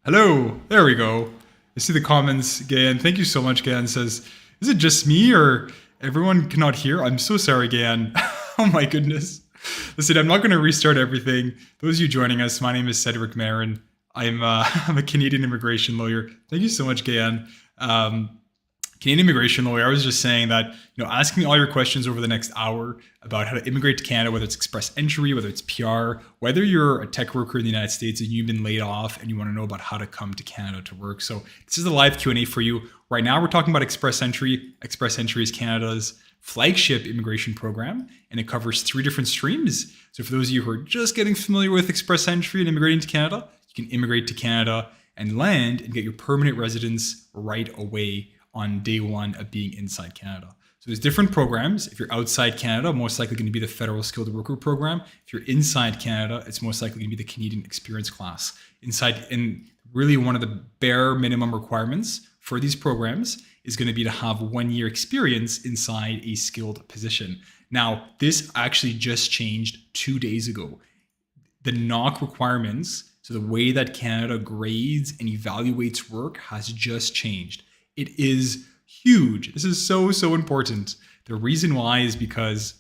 Hello, there we go. I see the comments, Gayan. Thank you so much, Gayan says, is it just me or everyone cannot hear? I'm so sorry, Gayan. Oh my goodness. Listen, I'm not going to restart everything. Those of you joining us, my name is Cedric Marin. I'm a Canadian immigration lawyer. Thank you so much, Gayan. Canadian immigration lawyer, I was just saying that, ask me all your questions over the next hour about how to immigrate to Canada, whether it's express entry, whether it's PR, whether you're a tech worker in the United States and you've been laid off and you want to know about how to come to Canada to work. So this is a live Q&A for you. Right now, we're talking about express entry. Express entry is Canada's flagship immigration program, and it covers 3 different streams. So for those of you who are just getting familiar with express entry and immigrating to Canada, you can immigrate to Canada and land and get your permanent residence right away on day 1 of being inside Canada. So there's different programs. If you're outside Canada, most likely going to be the Federal Skilled Worker Program. If you're inside Canada, it's most likely going to be the Canadian Experience Class. And really one of the bare minimum requirements for these programs is going to be to have 1 year experience inside a skilled position. Now, this actually just changed 2 days ago. The knock requirements, so the way that Canada grades and evaluates work, has just changed. It is huge. This is so important. The reason why is because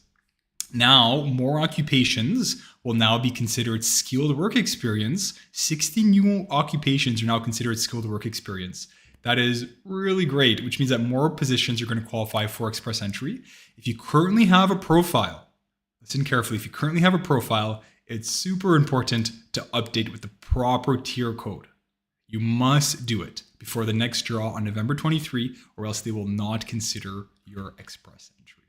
now more occupations will now be considered skilled work experience. 60 new occupations are now considered skilled work experience. That is really great, which means that more positions are going to qualify for express entry. If you currently have a profile, listen carefully, if you currently have a profile, it's super important to update with the proper tier code. You must do it before the next draw on November 23, or else they will not consider your express entry.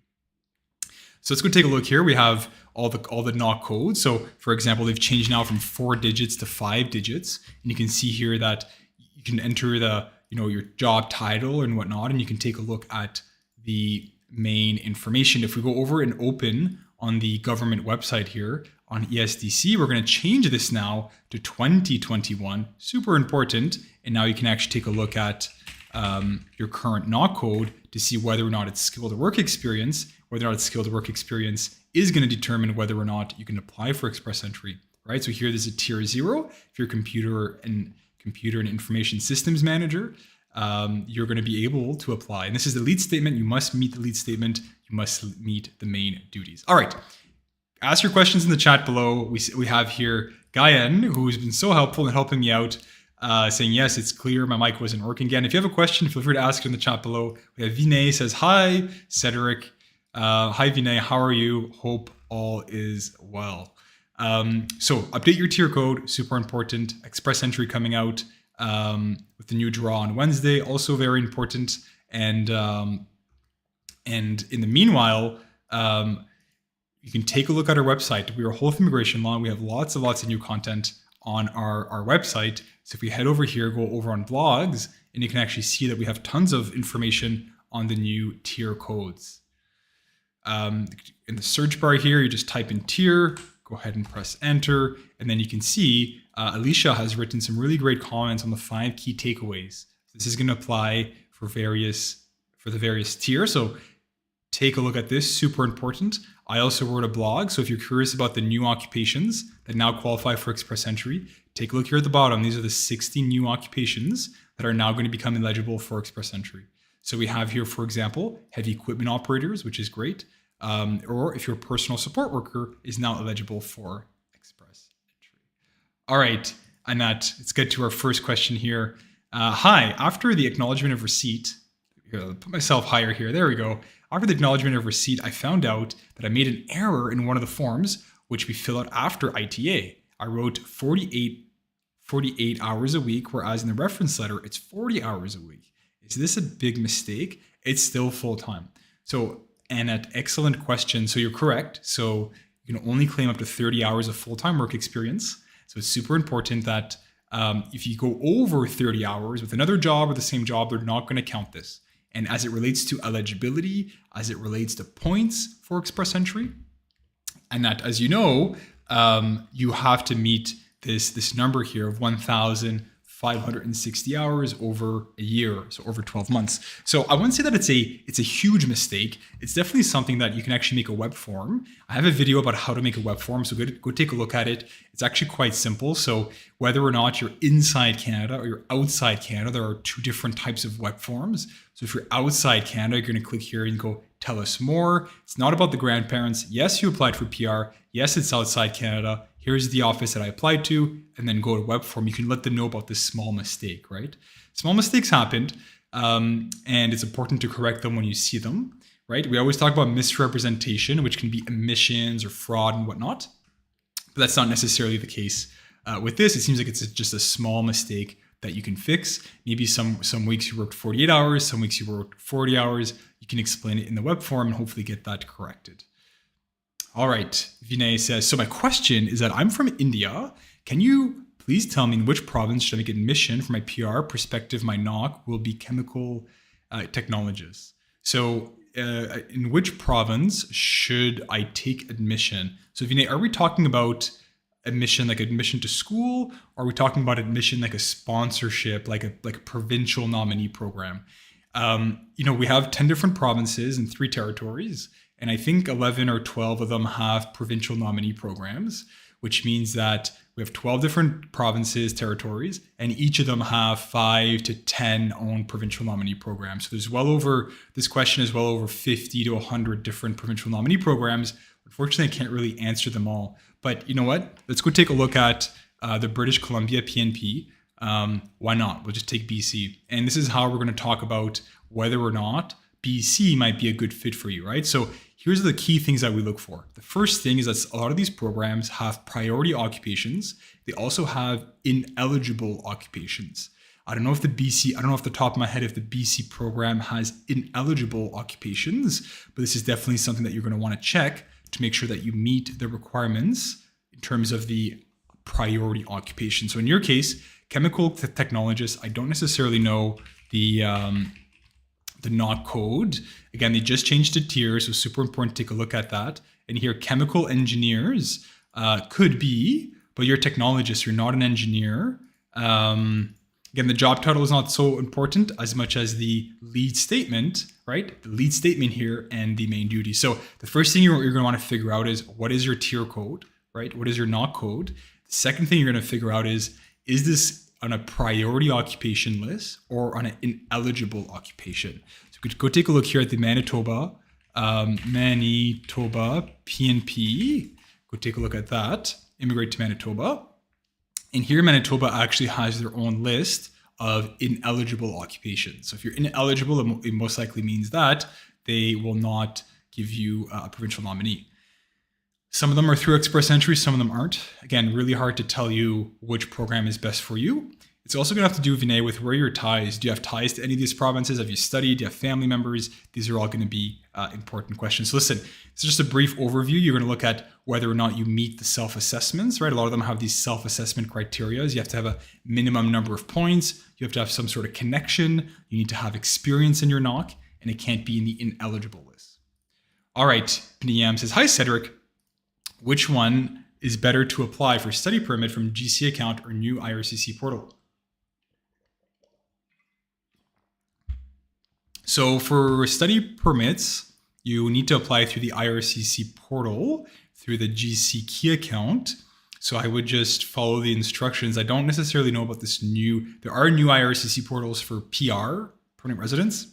So let's go take a look here. We have all the knock codes. So for example, they've changed now from 4 digits to 5 digits. And you can see here that you can enter the, your job title and whatnot, and you can take a look at the main information. If we go over and open on the government website here on ESDC, we're going to change this now to 2021. Super important. And now you can actually take a look at your current knock code to to see whether or not it's skilled work experience. Whether or not it's skilled work experience is going to determine whether or not you can apply for Express Entry, right? So here there's a tier 0. If you're a computer and information systems manager, you're going to be able to apply. And this is the lead statement. You must meet the lead statement. You must meet the main duties. All right. Ask your questions in the chat below. We have here Gayen, who's been so helpful in helping me out, saying, yes, it's clear. My mic wasn't working again. If you have a question, feel free to ask it in the chat below. We have Vinay says, hi, Cedric. Hi, Vinay. How are you? Hope all is well. So update your tier code. Super important. Express Entry coming out with the new draw on Wednesday. Also very important. And in the meanwhile, you can take a look at our website. We are Whole Earth Immigration Law. We have lots of new content on our website. So if we head over here, go over on blogs, and you can actually see that we have tons of information on the new tier codes. In the search bar here, you just type in tier, go ahead and press enter, and then you can see Alicia has written some really great comments on the 5 key takeaways. This is going to apply for the various tiers. So take a look at this, super important. I also wrote a blog, so if you're curious about the new occupations that now qualify for Express Entry, take a look here at the bottom. These are the 60 new occupations that are now going to become eligible for Express Entry. So we have here, for example, heavy equipment operators, which is great. Or if you're a personal support worker, is now eligible for Express Entry. All right, Annette, let's get to our first question here. Hi, after the acknowledgement of receipt, here, I'll put myself higher here. There we go. After the acknowledgement of receipt, I found out that I made an error in one of the forms, which we fill out after ITA. I wrote 48 hours a week, whereas in the reference letter, it's 40 hours a week. Is this a big mistake? It's still full-time. So, Annette, excellent question. So you're correct. So you can only claim up to 30 hours of full-time work experience. So it's super important that if you go over 30 hours with another job or the same job, they're not going to count this. And as it relates to eligibility, as it relates to points for Express Entry, and that, as you know, you have to meet this number here of 1,560 hours over a year, so over 12 months. So I wouldn't say that it's a huge mistake. It's definitely something that you can actually make a web form. I have a video about how to make a web form, so go take a look at it. It's actually quite simple. So whether or not you're inside Canada or you're outside Canada, there are 2 different types of web forms. So if you're outside Canada, you're going to click here and go, tell us more. It's not about the grandparents. Yes, you applied for PR. Yes, it's outside Canada. Here's the office that I applied to, and then go to web form. You can let them know about this small mistake, right? Small mistakes happened, and it's important to correct them when you see them, right? We always talk about misrepresentation, which can be omissions or fraud and whatnot, but that's not necessarily the case with this. It seems like it's just a small mistake that you can fix. Maybe some weeks you worked 48 hours, some weeks you worked 40 hours. You can explain it in the web form and hopefully get that corrected. All right, Vinay says, so my question is that I'm from India. Can you please tell me in which province should I make admission for my PR perspective? My NOC will be chemical technologist. So in which province should I take admission? So Vinay, are we talking about admission, like admission to school? Or are we talking about admission like a sponsorship, like a provincial nominee program? We have 10 different provinces and 3 territories. And I think 11 or 12 of them have provincial nominee programs, which means that we have 12 different provinces, territories, and each of them have 5 to 10 own provincial nominee programs. So this question is well over 50 to 100 different provincial nominee programs. Unfortunately, I can't really answer them all. But you know what? Let's go take a look at the British Columbia PNP. Why not? We'll just take BC. And this is how we're going to talk about whether or not BC might be a good fit for you, right? So here's the key things that we look for. The first thing is that a lot of these programs have priority occupations. They also have ineligible occupations. I don't know off the top of my head if the BC program has ineligible occupations, but this is definitely something that you're going to want to check to make sure that you meet the requirements in terms of the priority occupation. So in your case, chemical technologist, I don't necessarily know the NOC code. Again, they just changed to tiers, so super important to take a look at that. And here, chemical engineers could be, but you're a technologist, you're not an engineer. Again, Again, the job title is not so important as much as the lead statement, right? The lead statement here and the main duty. So the first thing you're going to want to figure out is what is your tier code, right? What is your NOC code? The second thing you're going to figure out is this on a priority occupation list or on an ineligible occupation? So we could go take a look here at the Manitoba PNP. Go take a look at that. Immigrate to Manitoba. And here Manitoba actually has their own list of ineligible occupations. So if you're ineligible, it most likely means that they will not give you a provincial nominee. Some of them are through express entry, some of them aren't. Again, really hard to tell you which program is best for you. It's also going to have to do, Vinay, with where your ties. Do you have ties to any of these provinces? Have you studied? Do you have family members? These are all going to be important questions. So listen, it's just a brief overview. You're going to look at whether or not you meet the self-assessments, right? A lot of them have these self-assessment criteria. You have to have a minimum number of points. You have to have some sort of connection. You need to have experience in your NOC, and it can't be in the ineligible list. All right, Pniam says, hi, Cedric. Which one is better to apply for study permit from GC account or new IRCC portal? So for study permits, you need to apply through the IRCC portal through the GC key account. So I would just follow the instructions. I don't necessarily know about this there are new IRCC portals for PR, permanent residents.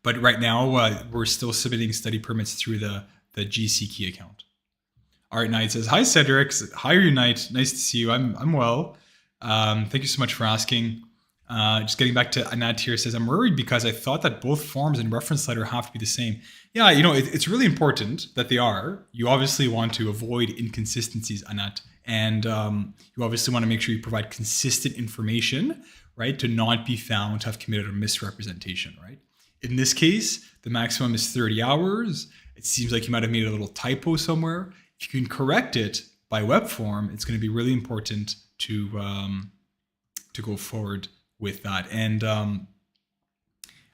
But right now, we're still submitting study permits through the GC key account. All right, Knight says, hi, Cedric. Hi, Unite. Nice to see you. I'm well. Thank you so much for asking. Just getting back to Anat here, says, I'm worried because I thought that both forms and reference letter have to be the same. Yeah, it's really important that they are. You obviously want to avoid inconsistencies, Anat. And you obviously want to make sure you provide consistent information, right, to not be found to have committed a misrepresentation, right? In this case, the maximum is 30 hours. It seems like you might have made a little typo somewhere. If you can correct it by web form, it's going to be really important to go forward with that. And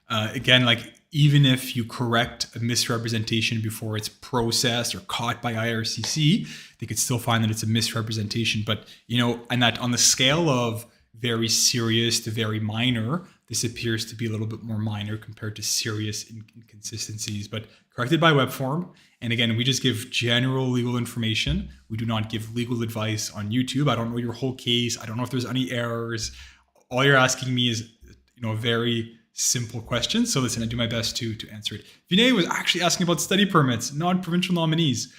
again, like even if you correct a misrepresentation before it's processed or caught by IRCC, they could still find that it's a misrepresentation. But, and that on the scale of very serious to very minor, this appears to be a little bit more minor compared to serious inconsistencies, but corrected by web form. And again, we just give general legal information. We do not give legal advice on YouTube. I don't know your whole case. I don't know if there's any errors. All you're asking me is, a very simple question. So listen, I do my best to answer it. Vinay was actually asking about study permits, non-provincial nominees.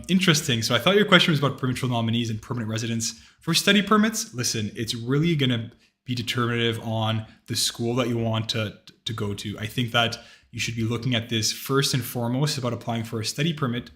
Interesting. So I thought your question was about provincial nominees and permanent residents. For study permits, listen, it's really going to be determinative on the school that you want to go to. I think that you should be looking at this first and foremost about applying for a study permit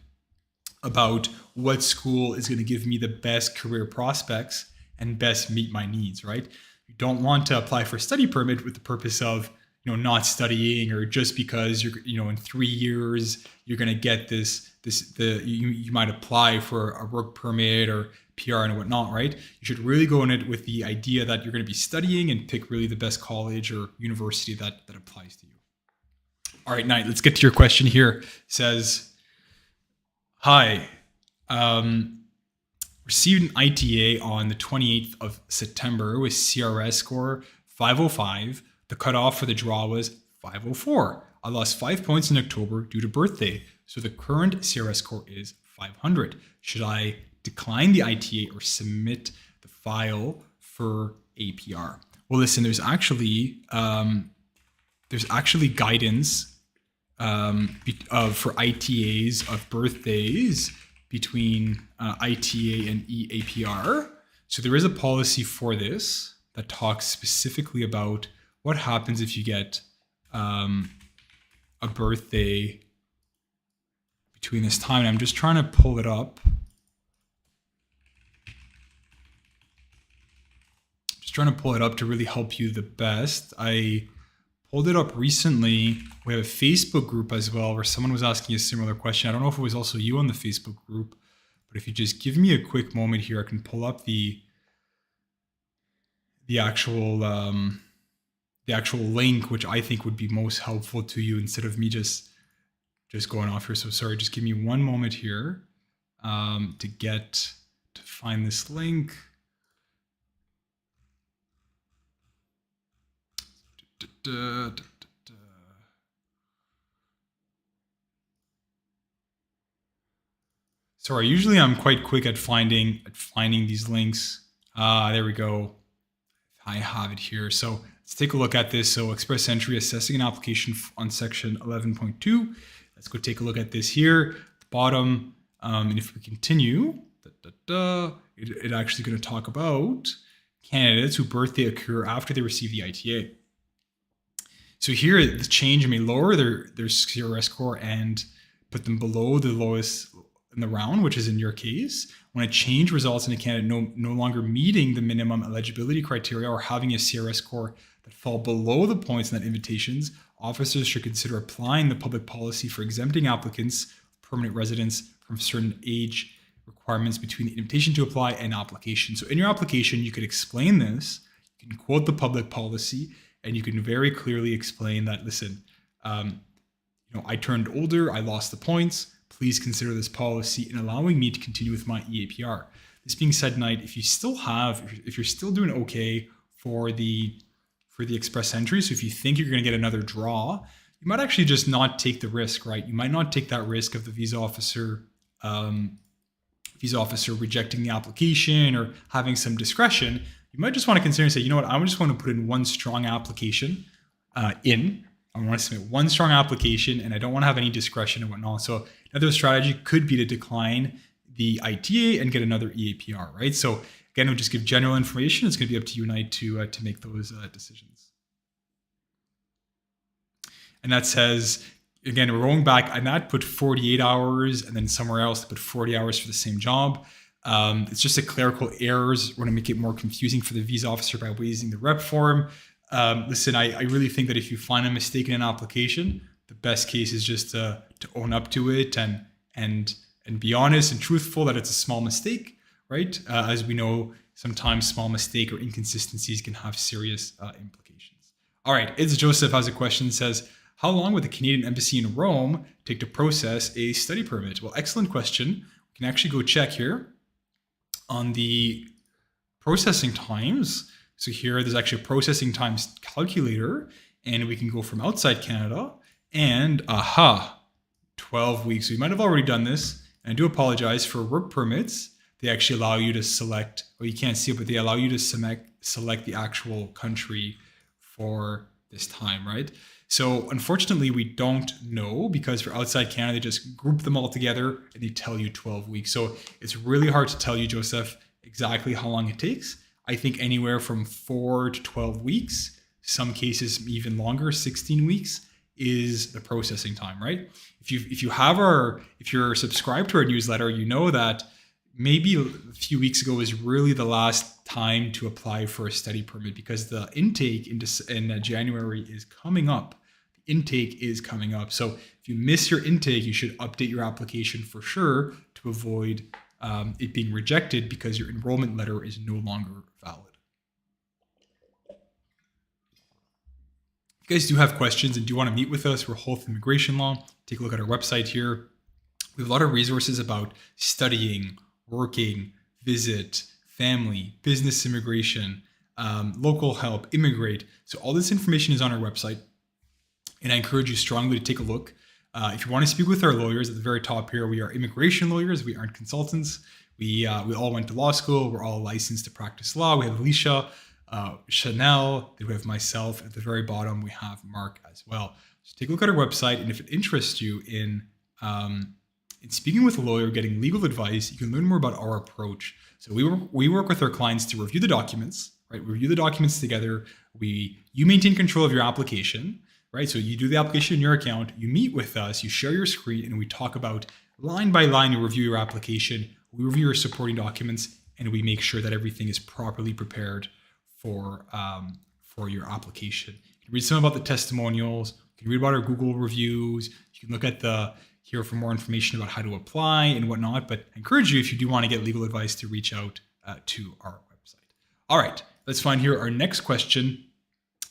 about what school is going to give me the best career prospects and best meet my needs, right? You don't want to apply for a study permit with the purpose of, not studying, or just because you're, in 3 years, you're going to get you might apply for a work permit or PR and whatnot, right? You should really go in it with the idea that you're going to be studying and pick really the best college or university that applies to you. All right, Knight, let's get to your question here. It says, hi, received an ITA on the 28th of September with CRS score 505. The cutoff for the draw was 504. I lost 5 points in October due to birthday. So the current CRS score is 500. Should I decline the ITA or submit the file for APR? Well, listen, there's actually guidance for ITAs of birthdays between ITA and EAPR. So there is a policy for this that talks specifically about what happens if you get a birthday between this time. And I'm just trying to pull it up. To really help you the best. I pulled it up recently. We have a Facebook group as well where someone was asking a similar question. I don't know if it was also you on the Facebook group, but if you just give me a quick moment here, I can pull up the actual link, which I think would be most helpful to you instead of me just going off here. So sorry, just give me one moment here to find this link. Sorry, usually I'm quite quick at finding these links. There we go. I have it here. So let's take a look at this. So express entry assessing an application on section 11.2. Let's go take a look at this here at the bottom. And if we continue, it actually going to talk about candidates whose birthday occur after they receive the ITA. So here, the change may lower their CRS score and put them below the lowest in the round, which is in your case. When a change results in a candidate no longer meeting the minimum eligibility criteria or having a CRS score that fall below the points in that invitations, officers should consider applying the public policy for exempting applicants, permanent residents, from certain age requirements between the invitation to apply and application. So in your application, you could explain this, you can quote the public policy, and you can very clearly explain that, listen, I turned older, I lost the points, please consider this policy in allowing me to continue with my EAPR. This being said, Knight, if you're still doing okay for the express entry, so if you think you're going to get another draw, you might actually just not take the risk, right? You might not take that risk of the visa officer rejecting the application or having some discretion. You might just want to consider and say, you know what, I just want to put in one strong application I want to submit one strong application and I don't want to have any discretion and whatnot. So another strategy could be to decline the ITA and get another EAPR, right? So again, we'll just give general information. It's going to be up to you, Knight, to make those decisions. And that says, again, we're rolling back, and that put 48 hours, and then somewhere else put 40 hours for the same job. It's just a clerical errors. We're going to make it more confusing for the visa officer by wasting the rep form. Listen, I really think that if you find a mistake in an application, the best case is just to own up to it and be honest and truthful that it's a small mistake, right? As we know, sometimes small mistake or inconsistencies can have serious implications. All right, it's Joseph has a question. Says, how long would the Canadian Embassy in Rome take to process a study permit? Well, excellent question. We can actually go check here on the processing times. So here, there's actually a processing times calculator, and we can go from outside Canada and 12 weeks. So you might have already done this, and I do apologize. For work permits, they actually allow you to select, well, you can't see it, but they allow you to select the actual country for this time, right? So unfortunately, we don't know, because for outside Canada, they just group them all together and they tell you 12 weeks. So it's really hard to tell you, Joseph, exactly how long it takes. I think anywhere from 4 to 12 weeks, some cases even longer, 16 weeks is the processing time, right? If you're subscribed to our newsletter, you know that maybe a few weeks ago is really the last time to apply for a study permit, because the intake in January is coming up. The intake is coming up. So if you miss your intake, you should update your application for sure to avoid it being rejected, because your enrollment letter is no longer valid. If you guys do have questions and do want to meet with us, we're Health Immigration Law. Take a look at our website here. We have a lot of resources about studying, working, visit, family, business immigration, local help, immigrate. So all this information is on our website, and I encourage you strongly to take a look. If you want to speak with our lawyers, at the very top here, we are immigration lawyers. We aren't consultants. We all went to law school. We're all licensed to practice law. We have Alicia, Chanel, then we have myself. At the very bottom, we have Mark as well. So take a look at our website, and if it interests you in speaking with a lawyer, getting legal advice, you can learn more about our approach. So we work with our clients to review the documents, right? We review the documents together. You maintain control of your application, right? So you do the application in your account, you meet with us, you share your screen, and we talk about line by line, we review your application, we review your supporting documents, and we make sure that everything is properly prepared for your application. You can read some about the testimonials, you can read about our Google reviews, you can look at here for more information about how to apply and whatnot, but I encourage you, if you do want to get legal advice, to reach out to our website. All right, let's find here our next question.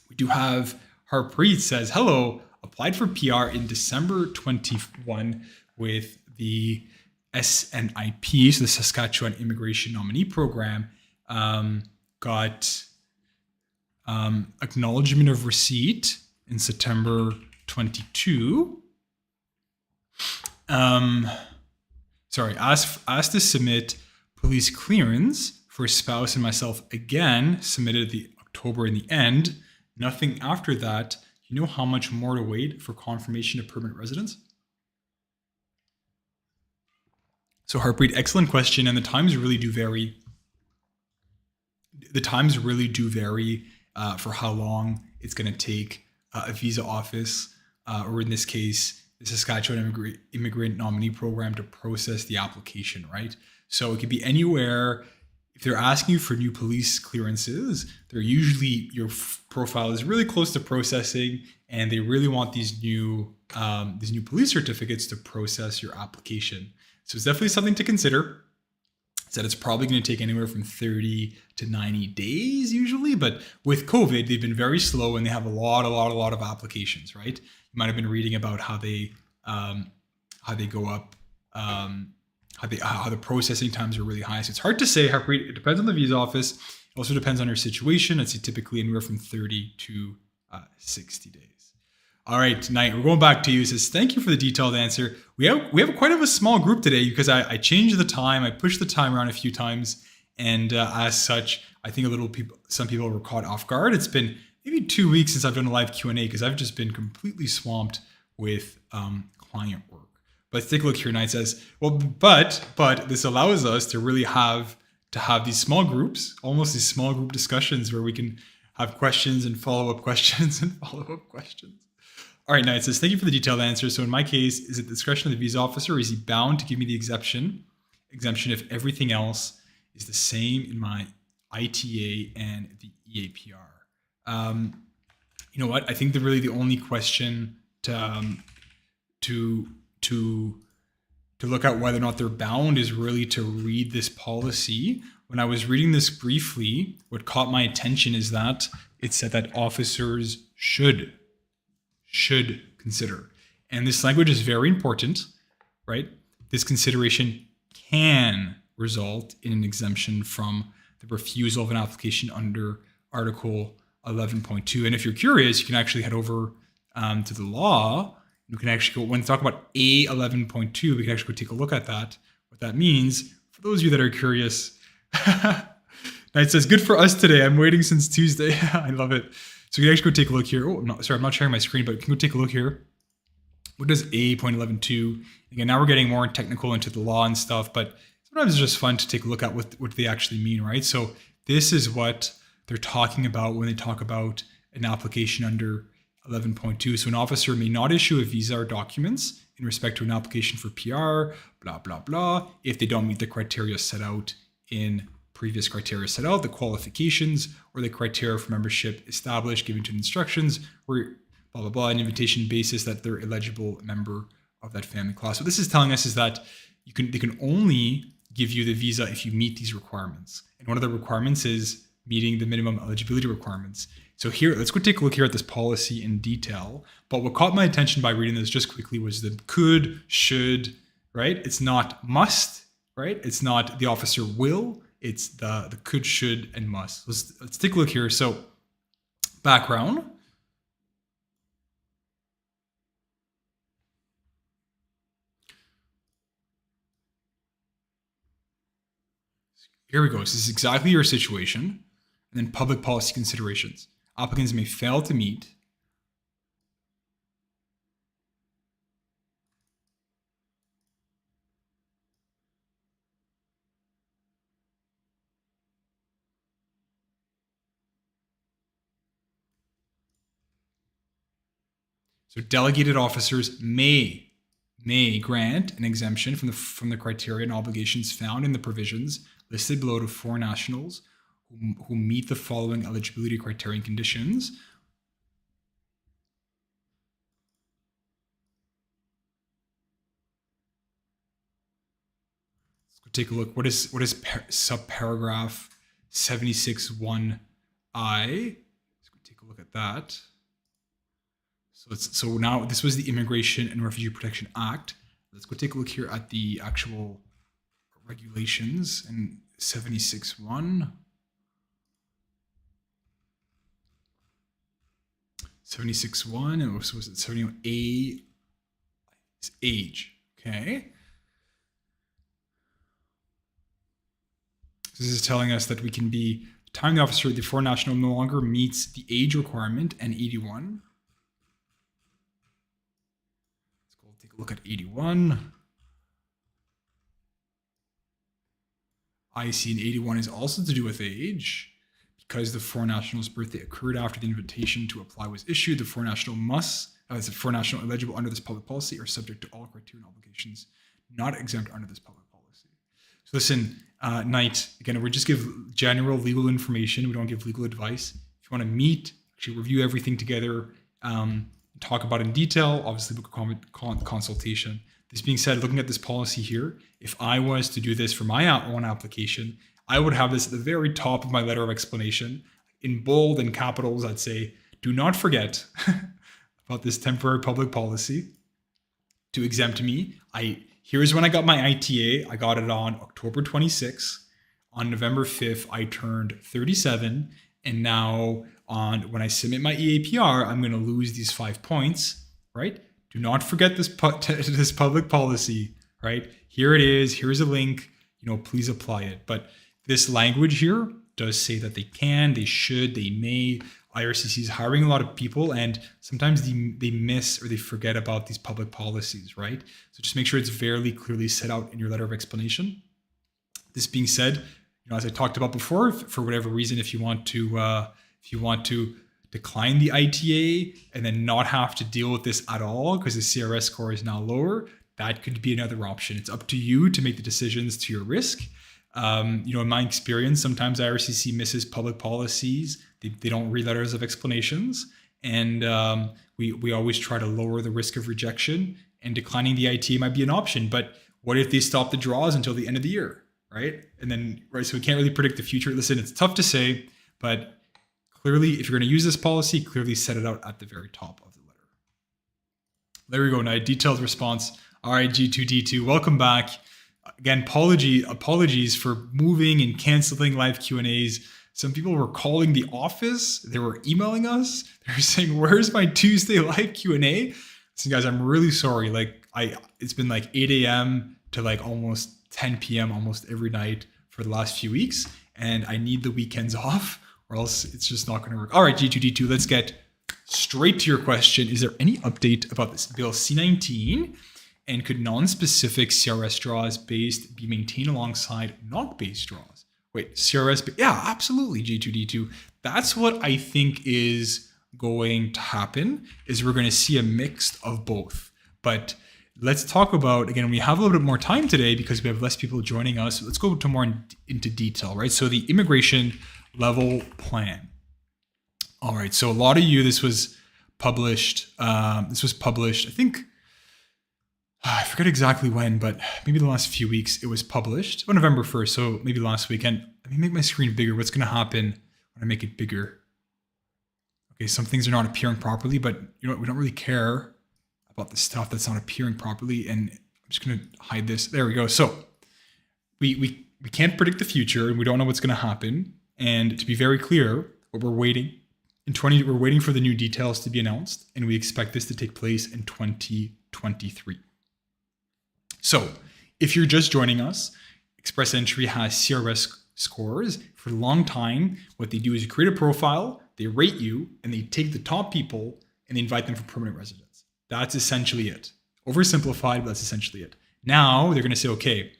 We do have Harpreet says, hello, applied for PR in December 21 with the SNIP, so the Saskatchewan Immigration Nominee Program, got acknowledgement of receipt in September 22. Asked to submit police clearance for spouse and myself again, submitted the October in the end. Nothing after that. You know how much more to wait for confirmation of permanent residence? So Harpreet, excellent question, and the times really do vary. For how long it's going to take a visa office, or in this case, the Saskatchewan Immigrant Nominee Program to process the application, right? So it could be anywhere. If they're asking you for new police clearances, they're usually, your profile is really close to processing, and they really want these new police certificates to process your application. So it's definitely something to consider. Said it's probably going to take anywhere from 30 to 90 days usually, but with COVID, they've been very slow and they have a lot of applications, right? You might have been reading about how they go up, how the processing times are really high. So it's hard to say, Harpreet. It depends on the visa office. It also depends on your situation. I'd say typically anywhere from 30 to 60 days. All right, tonight we're going back to you. It says, thank you for the detailed answer. We have quite a small group today because I changed the time. I pushed the time around a few times, and as such, I think some people were caught off guard. It's been maybe 2 weeks since I've done a live Q&A because I've just been completely swamped with client work. But let's take a look here. Knight says, well, but this allows us to really have these small groups, almost these small group discussions where we can have questions and follow-up questions and follow-up questions. All right, Knight says, thank you for the detailed answer. So in my case, is it the discretion of the visa officer, or is he bound to give me the exemption if everything else is the same in my ITA and the EAPR? You know what? I think the only question to look at whether or not they're bound is really to read this policy. When I was reading this briefly, what caught my attention is that it said that officers should consider. And this language is very important, right? This consideration can result in an exemption from the refusal of an application under Article 11.2. And if you're curious, you can actually head over to the law. You can actually go, when we talk about A11.2, we can actually go take a look at that, what that means. For those of you that are curious, Knight says, good for us today. I'm waiting since Tuesday. I love it. So you can actually go take a look here. Oh, no, sorry, I'm not sharing my screen, but you can go take a look here. What does A.11.2? Again, now we're getting more technical into the law and stuff, but sometimes it's just fun to take a look at what they actually mean, right? So this is what they're talking about when they talk about an application under 11.2. So an officer may not issue a visa or documents in respect to an application for PR, blah, blah, blah, if they don't meet the criteria set out in previous criteria set out, the qualifications or the criteria for membership established, given to the instructions, or blah, blah, blah, an invitation basis that they're eligible member of that family class. What this is telling us is that they can only give you the visa if you meet these requirements. And one of the requirements is meeting the minimum eligibility requirements. So here, let's go take a look here at this policy in detail. But what caught my attention by reading this just quickly was the could, should, right? It's not must, right? It's not the officer will. It's the could, should, and must. Let's take a look here. So background. Here we go. So this is exactly your situation. And then public policy considerations. Applicants may fail to meet So delegated officers may grant an exemption from the criteria and obligations found in the provisions listed below to foreign nationals who meet the following eligibility criteria and conditions. Let's go take a look. What is subparagraph 76(1)(I)? Let's go take a look at that. So now this was the Immigration and Refugee Protection Act. Let's go take a look here at the actual regulations in 76(1). 76.1, and was it 71? A is age. Okay. So this is telling us that we can be, the time the officer, the foreign national no longer meets the age requirement and 81. Let's go take a look at 81. I see an 81 is also to do with age. Because the foreign national's birthday occurred after the invitation to apply was issued, the foreign national must, as a foreign national eligible under this public policy, are subject to all criteria and obligations not exempt under this public policy. So listen, Knight, again, we just give general legal information. We don't give legal advice. If you want to meet, actually review everything together, talk about it in detail, obviously book a consultation. This being said, looking at this policy here, if I was to do this for my own application, I would have this at the very top of my letter of explanation. In bold and capitals, I'd say, do not forget about this temporary public policy to exempt me. Here's when I got my ITA. I got it on October 26th. On November 5th, I turned 37. And now when I submit my EAPR, I'm going to lose these 5 points, right? Do not forget this public policy, right? Here it is. Here's a link. Please apply it. But this language here does say that they can, they should, they may. IRCC is hiring a lot of people, and sometimes they miss or they forget about these public policies, right? So just make sure it's very clearly set out in your letter of explanation. This being said, as I talked about before, for whatever reason, if you want to decline the ITA and then not have to deal with this at all because the CRS score is now lower, that could be another option. It's up to you to make the decisions to your risk. In my experience, sometimes IRCC misses public policies. They don't read letters of explanations. And we always try to lower the risk of rejection, and declining the ITA might be an option. But what if they stop the draws until the end of the year, right? And then, right, so we can't really predict the future. Listen, it's tough to say, but clearly, if you're going to use this policy, clearly set it out at the very top of the letter. There we go, now detailed response. All right, G2D2, welcome back. Again, apologies for moving and canceling live Q&As. Some people were calling the office. They were emailing us. They were saying, "Where's my Tuesday live Q&A?" Listen, guys, I'm really sorry. It's been 8 a.m. to almost 10 p.m. almost every night for the last few weeks, and I need the weekends off, or else it's just not going to work. All right, G2D2, let's get straight to your question. Is there any update about this Bill C-19? And could non-specific CRS draws be maintained alongside NOC-based draws? Wait, CRS, yeah, absolutely, G2D2. That's what I think is going to happen, is we're going to see a mix of both. But let's talk about, again, we have a little bit more time today because we have less people joining us. Let's go to more into detail, right? So the immigration level plan. All right, so a lot of you, this was published, I think, I forget exactly when, but maybe the last few weeks it was published. On November 1st, so maybe last weekend. Let me make my screen bigger. What's going to happen when I make it bigger? Okay, some things are not appearing properly, but we don't really care about the stuff that's not appearing properly. And I'm just going to hide this. There we go. So we can't predict the future, and we don't know what's going to happen. And to be very clear, what we're waiting we're waiting for the new details to be announced, and we expect this to take place in 2023. So if you're just joining us, Express Entry has CRS scores. For a long time, what they do is you create a profile, they rate you, and they take the top people and they invite them for permanent residence. That's essentially it. Oversimplified, but that's essentially it. Now they're going to say, okay,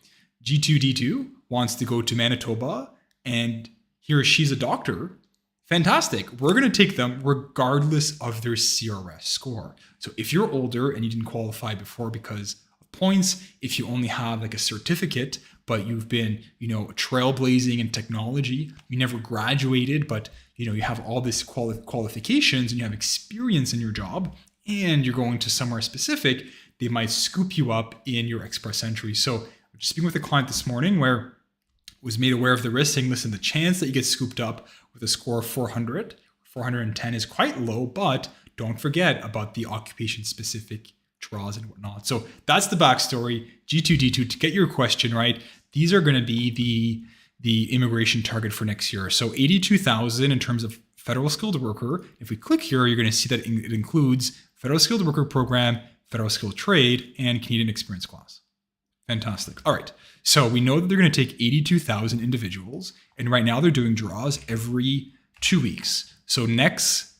G2D2 wants to go to Manitoba and he or she's a doctor. Fantastic. We're going to take them regardless of their CRS score. So if you're older and you didn't qualify before because points, if you only have a certificate, but you've been, trailblazing in technology, you never graduated, but you have all this qualifications and you have experience in your job and you're going to somewhere specific, they might scoop you up in your Express Entry. So just speaking with a client this morning where was made aware of the risk, saying, listen, the chance that you get scooped up with a score of 400, 410 is quite low, but don't forget about the occupation specific draws and whatnot. So that's the backstory. G2D2, to get your question right, these are going to be the immigration target for next year. So 82,000 in terms of federal skilled worker. If we click here, you're going to see that it includes federal skilled worker program, federal skilled trade, and Canadian experience class. Fantastic. All right. So we know that they're going to take 82,000 individuals, and right now they're doing draws every 2 weeks. So next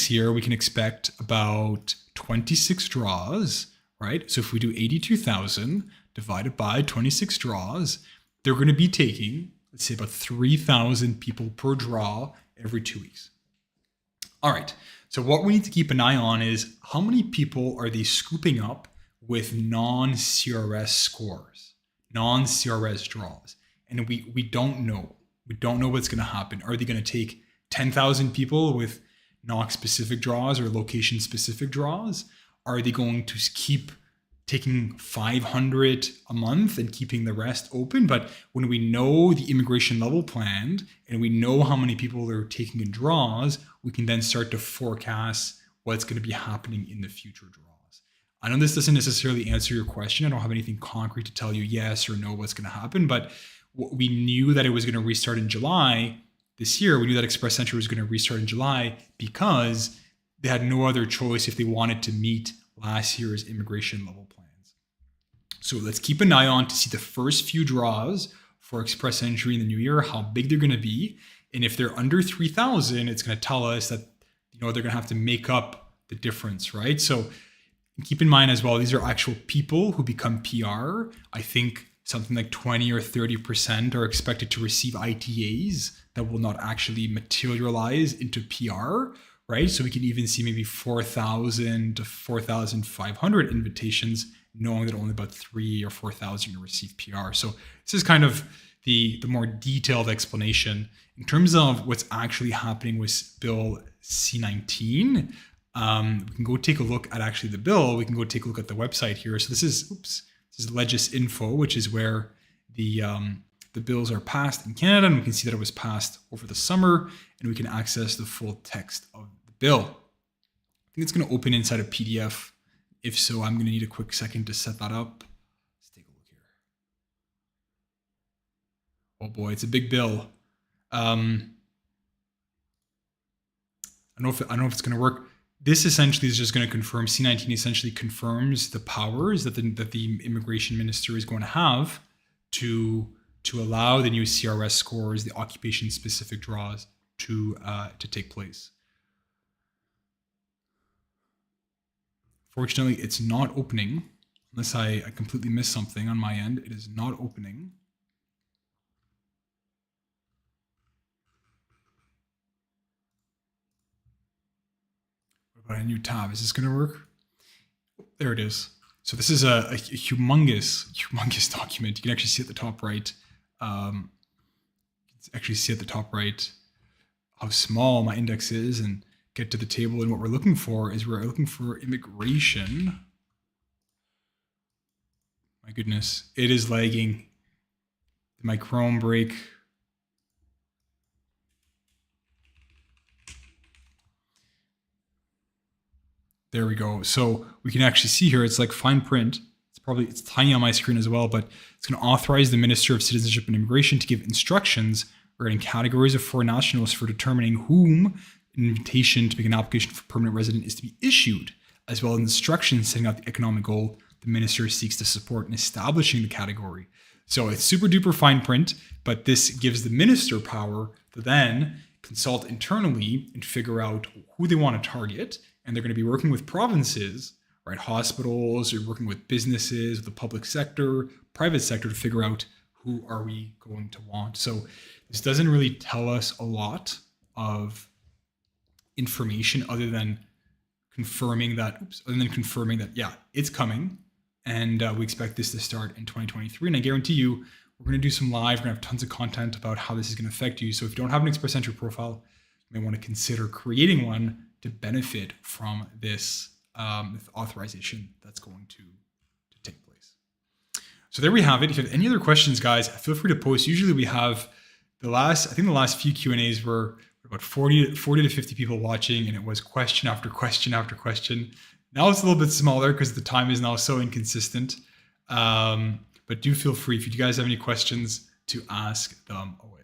year we can expect about 26 draws, right? So if we do 82,000 divided by 26 draws, they're going to be taking, let's say, about 3,000 people per draw every 2 weeks. All right. So what we need to keep an eye on is how many people are they scooping up with non-CRS scores, non-CRS draws. And we don't know. We don't know what's going to happen. Are they going to take 10,000 people with NOC-specific draws or location-specific draws? Are they going to keep taking 500 a month and keeping the rest open? But when we know the immigration level planned and we know how many people they're taking in draws, we can then start to forecast what's going to be happening in the future draws. I know this doesn't necessarily answer your question. I don't have anything concrete to tell you yes or no what's going to happen, but we knew that it was going to restart in July this year. We knew that Express Entry was going to restart in July because they had no other choice if they wanted to meet last year's immigration level plans. So let's keep an eye on to see the first few draws for Express Entry in the new year, how big they're going to be. And if they're under 3,000, it's going to tell us that, they're going to have to make up the difference, right? So keep in mind as well, these are actual people who become PR. I think something like 20 or 30% are expected to receive ITAs that will not actually materialize into PR, right? So we can even see maybe 4,000 to 4,500 invitations, knowing that only about 3,000 or 4,000 are going to receive PR. So this is kind of the more detailed explanation. In terms of what's actually happening with Bill C-19, we can go take a look at actually the bill. We can go take a look at the website here. So this is Legis Info, which is where the bills are passed in Canada, and we can see that it was passed over the summer, and we can access the full text of the bill. I think it's going to open inside a PDF. If so, I'm going to need a quick second to set that up. Let's take a look here. Oh boy, it's a big bill. I don't know if it's going to work. This essentially is just going to confirm, C-19 essentially confirms the powers that the immigration minister is going to have to allow the new CRS scores, the occupation-specific draws, to take place. Fortunately, it's not opening, unless I completely missed something on my end. It is not opening. A new tab. Is this going to work? There it is. So this is a humongous document. You can actually see at the top right. How small my index is, and get to the table. And what we're looking for is immigration. My goodness, it is lagging. Did my Chrome break? There we go. So we can actually see here, it's like fine print. It's tiny on my screen as well, but it's going to authorize the Minister of Citizenship and Immigration to give instructions regarding categories of foreign nationals for determining whom an invitation to make an application for permanent resident is to be issued, as well as instructions setting out the economic goal the minister seeks to support in establishing the category. So it's super duper fine print, but this gives the minister power to then consult internally and figure out who they want to target. And they're going to be working with provinces, right? Hospitals, or working with businesses, with the public sector, private sector to figure out who are we going to want. So this doesn't really tell us a lot of information other than confirming that, yeah, it's coming. And we expect this to start in 2023. And I guarantee you, we're going to do some live. We're going to have tons of content about how this is going to affect you. So if you don't have an Express Entry profile, you may want to consider creating one to benefit from this authorization that's going to take place. So there we have it. If you have any other questions, guys, feel free to post. Usually we have the last few Q&As were about 40 to 50 people watching, and it was question after question after question. Now it's a little bit smaller because the time is now so inconsistent. But do feel free, if you guys have any questions, to ask them away.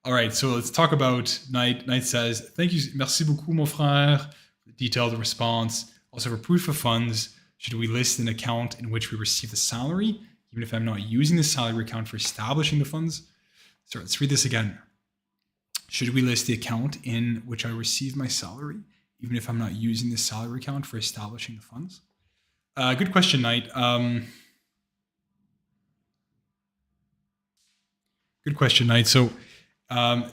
All right, so let's talk about Knight. Knight says, thank you, merci beaucoup, mon frère. Detailed response. Also for proof of funds, should we list an account in which we receive the salary, even if I'm not using the salary account for establishing the funds? So let's read this again. Should we list the account in which I receive my salary, even if I'm not using the salary account for establishing the funds? Good question, Knight. Good question, Knight. So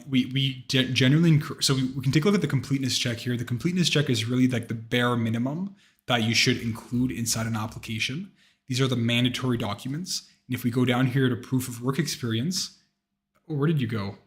we generally so we can take a look at the completeness check here. The completeness check is really like the bare minimum that you should include inside an application. These are the mandatory documents. And if we go down here to proof of work experience, where did you go?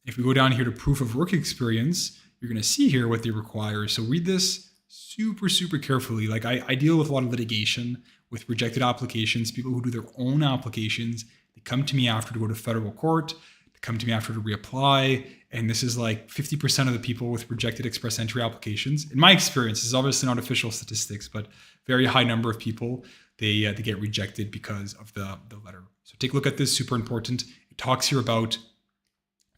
If we go down here to proof of work experience, you're going to see here what they require. So read this super, super carefully. Like I deal with a lot of litigation with rejected applications, people who do their own applications. They come to me after to go to federal court, they come to me after to reapply. And this is like 50% of the people with rejected express entry applications. In my experience, this is obviously not official statistics, but very high number of people, they get rejected because of the letter. So take a look at this, super important. It talks here about if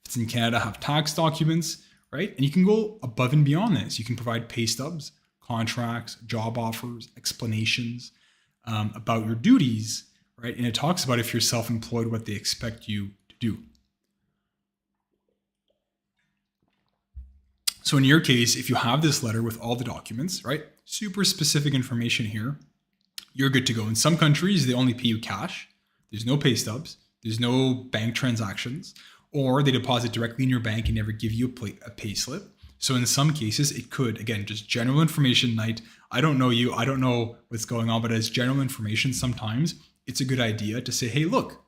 it's in Canada, have tax documents, right? And you can go above and beyond this. You can provide pay stubs, contracts, job offers, explanations about your duties, right? And it talks about if you're self-employed, what they expect you to do. So in your case, if you have this letter with all the documents, right? Super specific information here, you're good to go. In some countries, they only pay you cash. There's no pay stubs. There's no bank transactions. Or they deposit directly in your bank and never give you a pay slip. So in some cases, it could, again, just general information, Knight. I don't know you, I don't know what's going on, but as general information, sometimes it's a good idea to say, hey, look,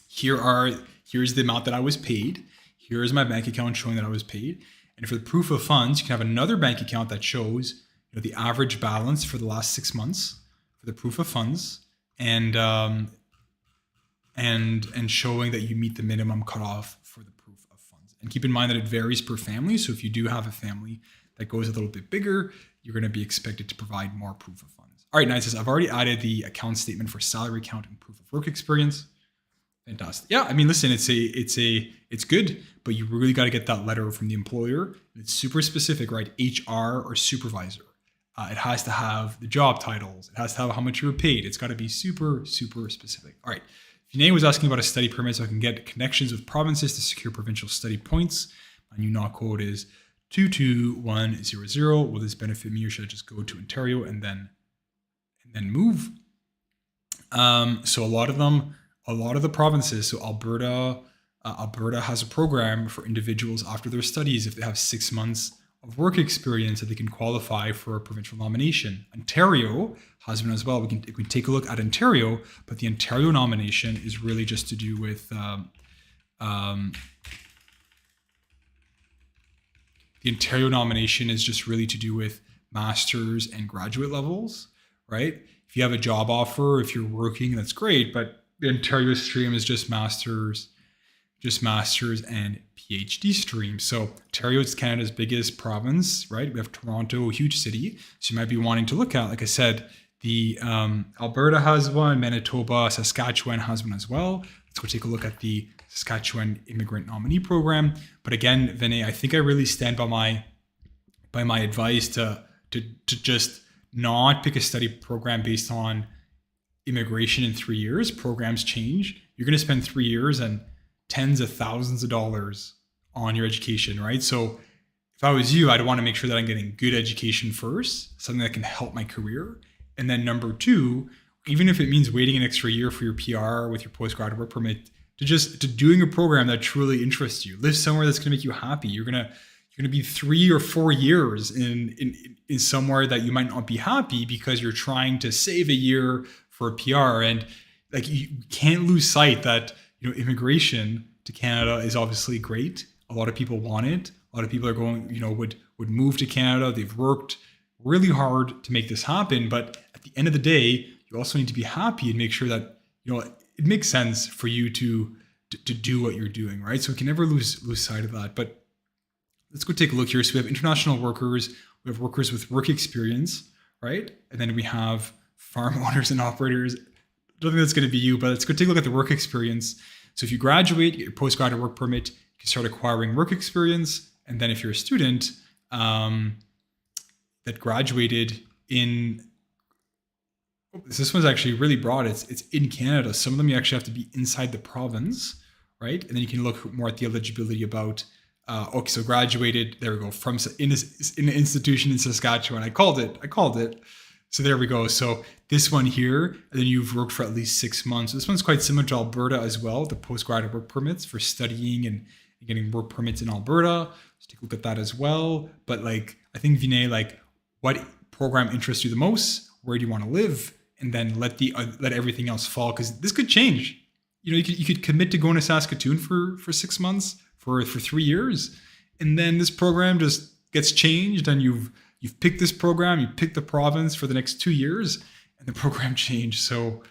here's the amount that I was paid. Here's my bank account showing that I was paid. And for the proof of funds, you can have another bank account that shows the average balance for the last 6 months for the proof of funds and showing that you meet the minimum cutoff for the proof of funds. And keep in mind that it varies per family. So if you do have a family that goes a little bit bigger, you're going to be expected to provide more proof of funds. All right, Knight says, I've already added the account statement for salary account and proof of work experience. Fantastic. Yeah, I mean, listen, it's good, but you really got to get that letter from the employer. It's super specific, right? HR or supervisor. It has to have the job titles. It has to have how much you were paid. It's got to be super, super specific. All right. Vinay was asking about a study permit so I can get connections with provinces to secure provincial study points. My new NOC code is 22100. Will this benefit me or should I just go to Ontario and then move? So a lot of the provinces, so Alberta has a program for individuals after their studies, if they have 6 months of work experience, that they can qualify for a provincial nomination. Ontario has one as well. We can take a look at Ontario, but the Ontario nomination is really just to do with the Ontario nomination is just really to do with masters and graduate levels, right? If you have a job offer, if you're working, that's great, but the Ontario stream is just masters and PhD stream. So Ontario is Canada's biggest province, right? We have Toronto, a huge city. So you might be wanting to look at, like I said, the Alberta has one, Manitoba, Saskatchewan has one as well. Let's go take a look at the Saskatchewan Immigrant Nominee Program. But again, Vinay, I think I really stand by my advice to just not pick a study program based on immigration in 3 years. Programs change. You're going to spend 3 years and tens of thousands of dollars on your education, right? So if I was you, I'd want to make sure that I'm getting good education first, something that can help my career. And then number two, even if it means waiting an extra year for your PR with your postgrad work permit, to doing a program that truly interests you. Live somewhere that's going to make you happy. You're gonna be 3 or 4 years in somewhere that you might not be happy because you're trying to save a year for a PR. And like you can't lose sight that immigration to Canada is obviously great. A lot of people want it. A lot of people are going, would move to Canada. They've worked really hard to make this happen. But at the end of the day, you also need to be happy and make sure that, it makes sense for you to do what you're doing, right? So we can never lose sight of that. But let's go take a look here. So we have international workers. We have workers with work experience, right? And then we have farm owners and operators. I don't think that's going to be you, but let's go take a look at the work experience. So if you graduate, get your postgraduate work permit, you can start acquiring work experience. And then if you're a student that graduated in, this one's actually really broad. It's in Canada. Some of them you actually have to be inside the province, right? And then you can look more at the eligibility about, okay, so graduated, there we go, from in an institution in Saskatchewan. I called it. So there we go. So this one here, and then you've worked for at least 6 months. This one's quite similar to Alberta as well, the postgraduate work permits for studying and getting work permits in Alberta. So take a look at that as well. But like, I think Vinay, like, what program interests you the most? Where do you want to live? And then let everything else fall, because this could change. You know, you could commit to going to Saskatoon for 6 months, for 3 years, and then this program just gets changed, and you've picked this program, you picked the province for the next 2 years, and the program changed. So,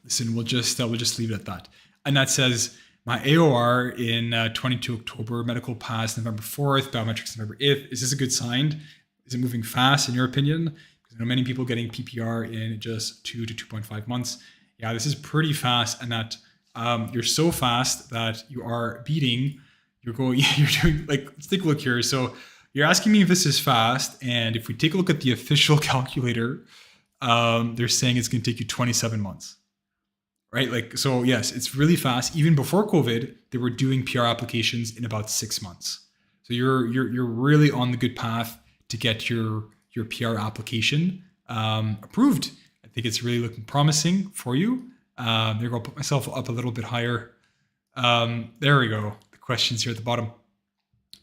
listen, we'll just leave it at that. And that says my AOR in 22 October, medical pass November 4th, biometrics November 8th. Is this a good sign? Is it moving fast in your opinion? I know many people getting PPR in just 2 to 2.5 months. Yeah, this is pretty fast, and that you're so fast that you are beating. You're doing, like, let's take a look here. So you're asking me if this is fast, and if we take a look at the official calculator, they're saying it's going to take you 27 months, right? Like, so yes, it's really fast. Even before COVID, they were doing PR applications in about 6 months. So you're really on the good path to get your PR application approved. I think it's really looking promising for you. There we go. I'll put myself up a little bit higher. There we go. The questions here at the bottom.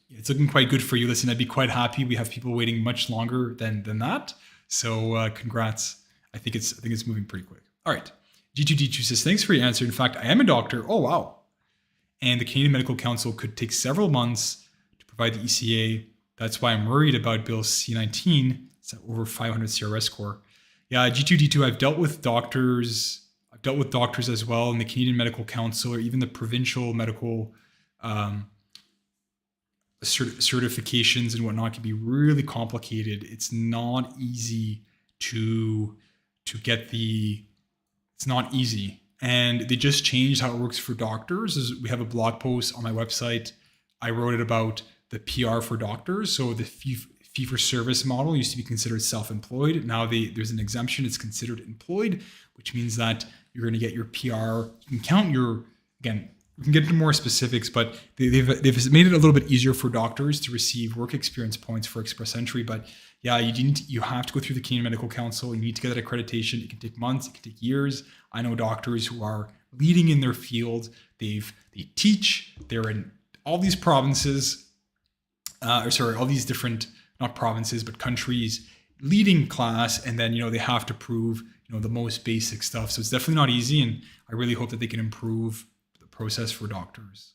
Yeah, it's looking quite good for you. Listen, I'd be quite happy. We have people waiting much longer than that. So congrats. I think it's moving pretty quick. All right. G2D2 says, thanks for your answer. In fact, I am a doctor. Oh, wow. And the Canadian Medical Council could take several months to provide the ECA. That's why I'm worried about Bill C-19. It's at over 500 CRS score. Yeah, G2D2, I've dealt with doctors as well, in the Canadian Medical Council, or even the provincial medical certifications and whatnot can be really complicated. It's not easy to get it's not easy. And they just changed how it works for doctors. We have a blog post on my website. I wrote it about the PR for doctors. So the fee-for-service model used to be considered self-employed. Now there's an exemption. It's considered employed, which means that you're going to get your PR. You can count again, we can get into more specifics, but they've made it a little bit easier for doctors to receive work experience points for express entry. But yeah, you have to go through the Canadian Medical Council. You need to get that accreditation. It can take months. It can take years. I know doctors who are leading in their field. They teach. They're in all these provinces, all these different, not provinces, but countries, leading class. And then, they have to prove, the most basic stuff. So it's definitely not easy. And I really hope that they can improve the process for doctors.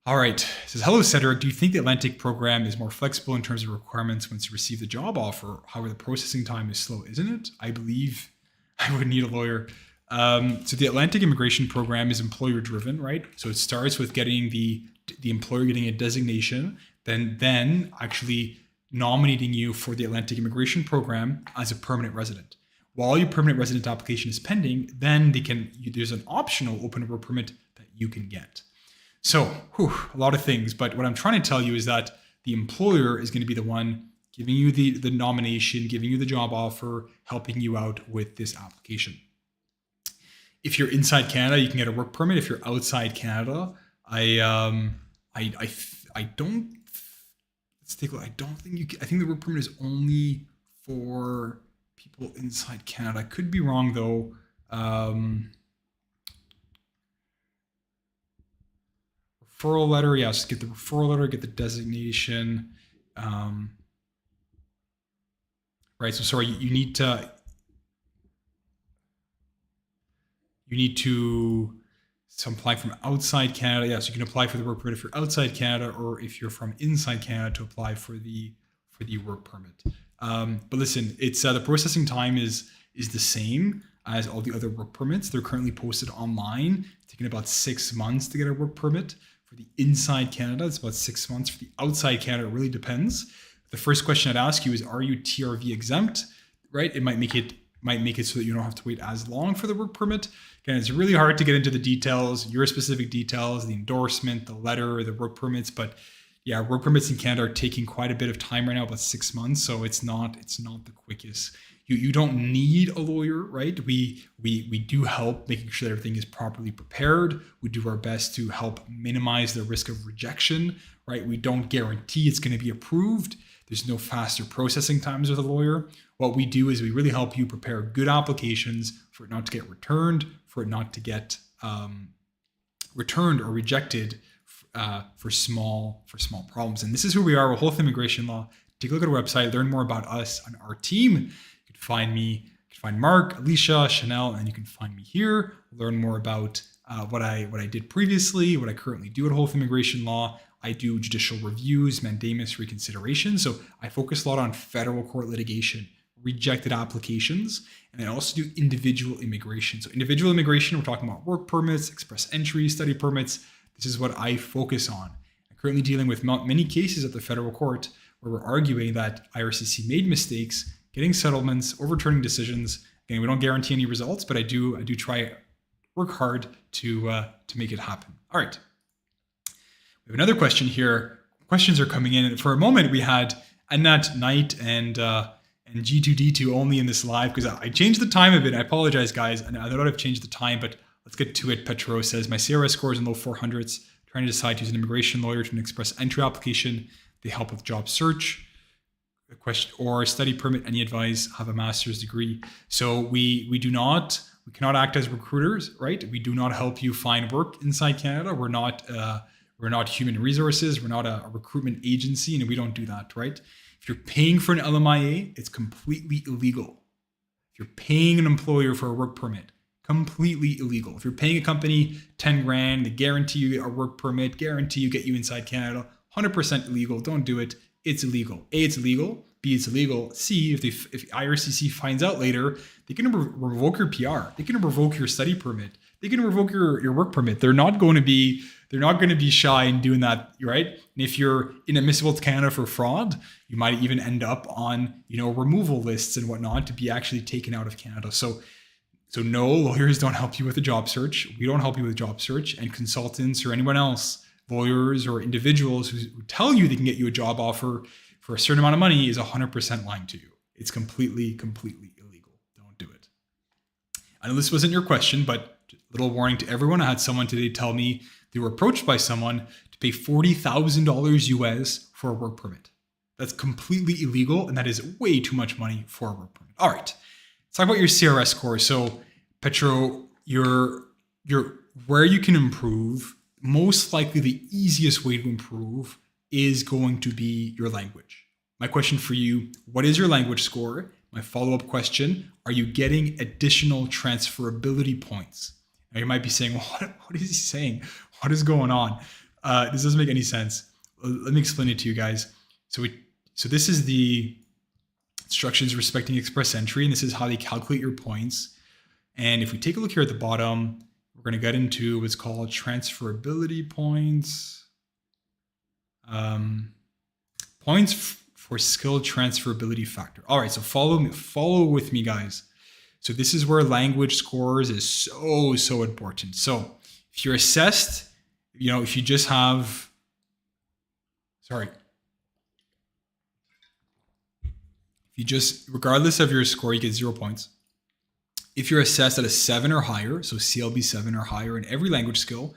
All right. It says, hello, Cedric. Do you think the Atlantic program is more flexible in terms of requirements once you receive the job offer? However, the processing time is slow, isn't it? I believe I would need a lawyer. So the Atlantic immigration program is employer driven, right? So it starts with getting the employer getting a designation, then actually nominating you for the Atlantic immigration program as a permanent resident. While your permanent resident application is pending, then there's an optional open work permit that you can get. So, a lot of things, but what I'm trying to tell you is that the employer is going to be the one giving you the nomination, giving you the job offer, helping you out with this application. If you're inside Canada, you can get a work permit. If you're outside Canada, I don't think you can. I think the work permit is only for people inside Canada. I could be wrong though. Referral letter, yes, get the referral letter, get the designation. Right, so sorry, you need to apply from outside Canada. Yes, you can apply for the work permit if you're outside Canada, or if you're from inside Canada to apply for the work permit. But listen, it's the processing time is the same as all the other work permits. They're currently posted online. It's taking about 6 months to get a work permit. For the inside Canada, it's about 6 months. For the outside Canada, it really depends. The first question I'd ask you is, are you TRV exempt? Right? It might make it might make it so that you don't have to wait as long for the work permit. Again, it's really hard to get into the details, your specific details, the endorsement, the letter, the work permits. But yeah, work permits in Canada are taking quite a bit of time right now, about 6 months. So it's not the quickest. You don't need a lawyer, right? We do help making sure that everything is properly prepared. We do our best to help minimize the risk of rejection, right? We don't guarantee it's going to be approved. There's no faster processing times with a lawyer. What we do is we really help you prepare good applications for it not to get returned, for it not to get returned or rejected for small problems. And this is who we are with Whole Immigration Law. Take a look at our website, learn more about us and our team. You can find me, you can find Mark, Alicia, Chanel, and you can find me here. Learn more about what I did previously, what I currently do at Whole Immigration Law. I do judicial reviews, mandamus, reconsideration. So I focus a lot on federal court litigation, rejected applications, and I also do individual immigration. So individual immigration, we're talking about work permits, express entry, study permits. This is what I focus on. I'm currently dealing with many cases at the federal court where we're arguing that IRCC made mistakes, getting settlements, overturning decisions. Again, we don't guarantee any results, but I do try work hard to make it happen. All right. We have another question here. Questions are coming in. For a moment, we had Annette Knight and G2D2 only in this live because I changed the time a bit. I apologize, guys. And I know I've changed the time, but let's get to it. Petro says, my CRS score is in low 400s. Trying to decide to use an immigration lawyer to an express entry application. They help with job search. A question or study permit. Any advice? Have a master's degree. So we cannot act as recruiters, right? We do not help you find work inside Canada. We're not human resources. We're not a recruitment agency, and we don't do that, right? If you're paying for an LMIA, it's completely illegal. If you're paying an employer for a work permit, completely illegal. If you're paying a company 10 grand, they guarantee you a work permit, guarantee you get you inside Canada, 100% illegal. Don't do it. It's illegal. A, it's illegal. B, it's illegal. C, if IRCC finds out later, they can revoke your PR. They can revoke your study permit. They can revoke your work permit. They're not going to be shy in doing that, right? And if you're inadmissible to Canada for fraud, you might even end up on, removal lists and whatnot to be actually taken out of Canada. So no, lawyers don't help you with a job search. We don't help you with a job search, and consultants or anyone else, lawyers or individuals who tell you they can get you a job offer for a certain amount of money is 100% lying to you. It's completely illegal. Don't do it. I know this wasn't your question, but a little warning to everyone. I had someone today tell me they were approached by someone to pay $40,000 US for a work permit. That's completely illegal, and that is way too much money for a work permit. All right, let's talk about your CRS score. So, Petro, your where you can improve, most likely the easiest way to improve is going to be your language. My question for you, what is your language score? My follow-up question, are you getting additional transferability points? Now you might be saying, what is he saying? What is going on? This doesn't make any sense. Let me explain it to you guys. So this is the instructions respecting express entry, and this is how they calculate your points. And if we take a look here at the bottom, we're going to get into what's called transferability points. Points for skill transferability factor. All right, so follow with me, guys. So this is where language scores is so important. So if you're assessed, if you just have, regardless of your score, you get 0 points. If you're assessed at a 7 or higher, so CLB 7 or higher in every language skill,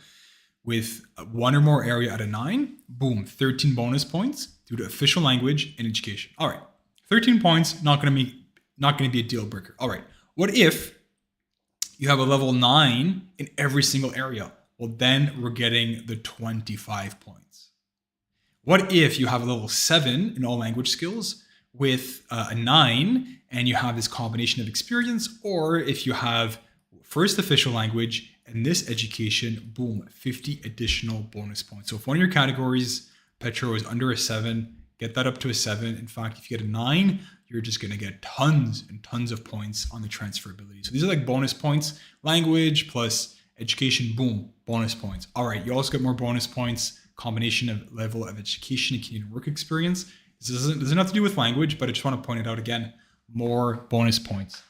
with one or more area at a 9, boom, 13 bonus points due to official language and education. All right, 13 points, not going to be a deal breaker. All right, what if you have a level 9 in every single area? Well, then we're getting the 25 points. What if you have a level 7 in all language skills with a 9 and you have this combination of experience, or if you have first official language and this education, boom, 50 additional bonus points. So if one of your categories, Petro, is under a 7, get that up to a 7. In fact, if you get a 9, you're just going to get tons and tons of points on the transferability. So these are like bonus points, language plus education, boom, bonus points. All right, you also get more bonus points, combination of level of education and Canadian work experience. This doesn't have to do with language, but I just want to point it out again, more bonus points.